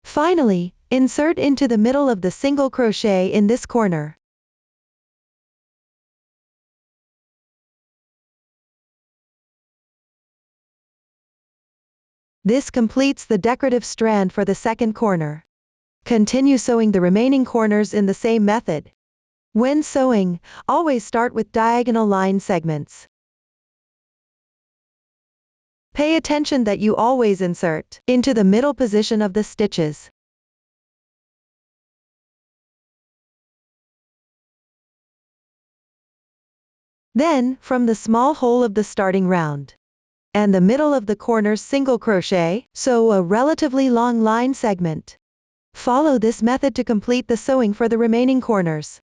Finally, insert into the middle of the single crochet in this corner. This completes the decorative strand for the second corner. Continue sewing the remaining corners in the same method. When sewing, always start with diagonal line segments. Pay attention that you always insert into the middle position of the stitches. Then, from the small hole of the starting round and the middle of the corners single crochet, sew a relatively long line segment. Follow this method to complete the sewing for the remaining corners.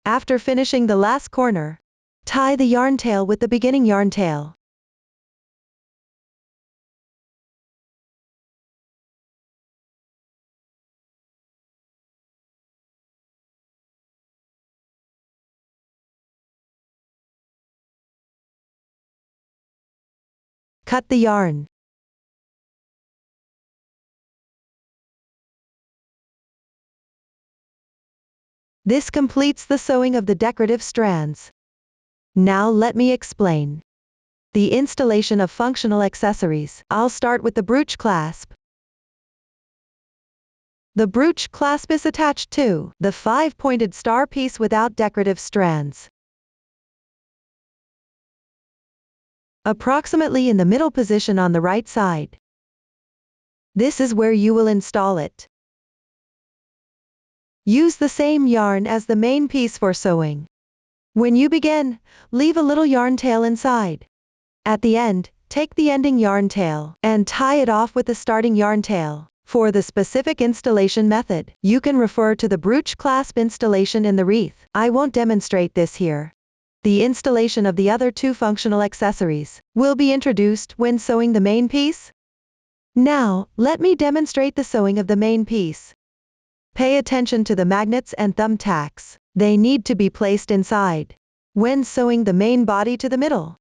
After finishing the last corner, tie the yarn tail with the beginning yarn tail. Cut the yarn. This completes the sewing of the decorative strands. Now let me explain the installation of functional accessories. I'll start with the brooch clasp. The brooch clasp is attached to the 5-pointed star piece without decorative strands. Approximately in the middle position on the right side. This is where you will install it. Use the same yarn as the main piece for sewing. When you begin, leave a little yarn tail inside. At the end, take the ending yarn tail and tie it off with the starting yarn tail. For the specific installation method, you can refer to the brooch clasp installation in the wreath. I won't demonstrate this here. The installation of the other two functional accessories will be introduced when sewing the main piece. Now, let me demonstrate the sewing of the main piece. Pay attention to the magnets and thumbtacks. They need to be placed inside when sewing the main body to the middle.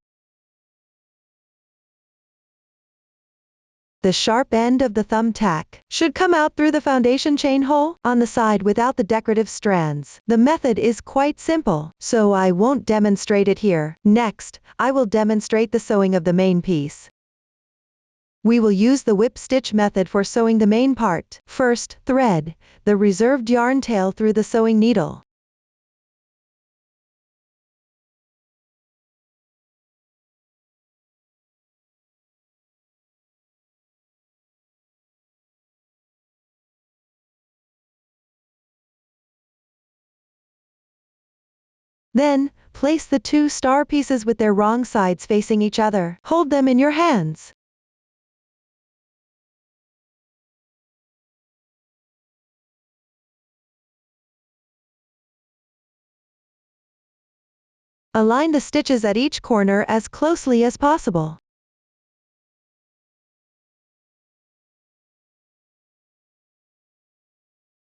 The sharp end of the thumbtack should come out through the foundation chain hole on the side without the decorative strands. The method is quite simple, so I won't demonstrate it here. Next, I will demonstrate the sewing of the main piece. We will use the whip stitch method for sewing the main part. First, thread the reserved yarn tail through the sewing needle. Then, place the two star pieces with their wrong sides facing each other. Hold them in your hands. Align the stitches at each corner as closely as possible.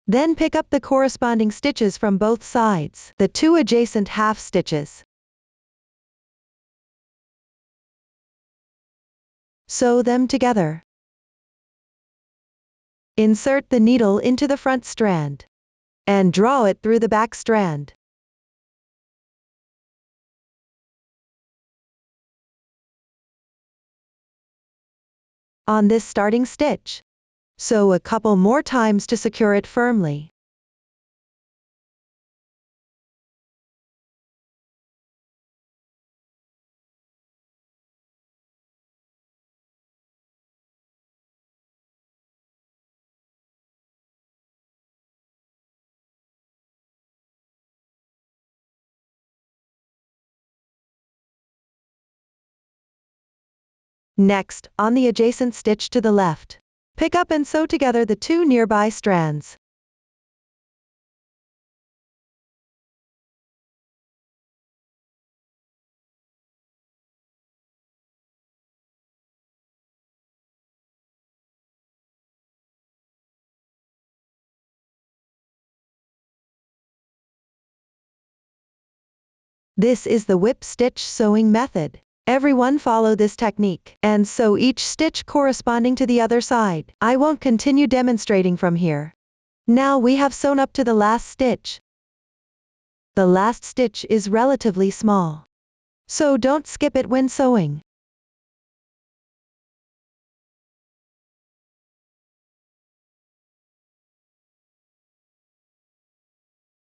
Then pick up the corresponding stitches from both sides, the two adjacent half stitches. Sew them together. Insert the needle into the front strand and draw it through the back strand. On this starting stitch, sew a couple more times to secure it firmly. Next, on the adjacent stitch to the left, pick up and sew together the two nearby strands. This is the whip stitch sewing method. Everyone follow this technique and sew each stitch corresponding to the other side. I won't continue demonstrating from here. Now we have sewn up to the last stitch. The last stitch is relatively small, so don't skip it when sewing.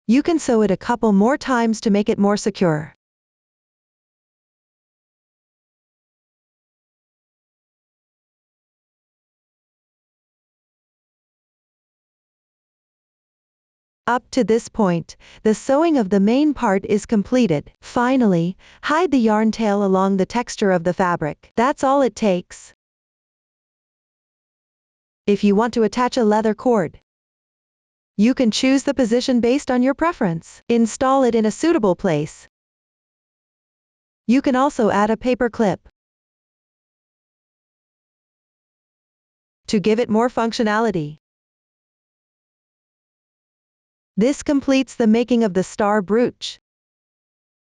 You can sew it a couple more times to make it more secure. Up to this point, the sewing of the main part is completed. Finally, hide the yarn tail along the texture of the fabric. That's all it takes. If you want to attach a leather cord, you can choose the position based on your preference. Install it in a suitable place. You can also add a paper clip to give it more functionality. This completes the making of the star brooch.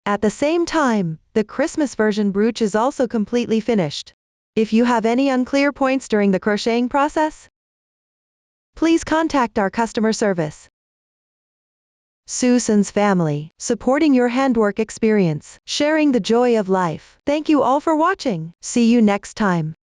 At the same time, the Christmas version brooch is also completely finished. If you have any unclear points during the crocheting process, please contact our customer service. Susan's family, supporting your handwork experience, sharing the joy of life. Thank you all for watching. See you next time.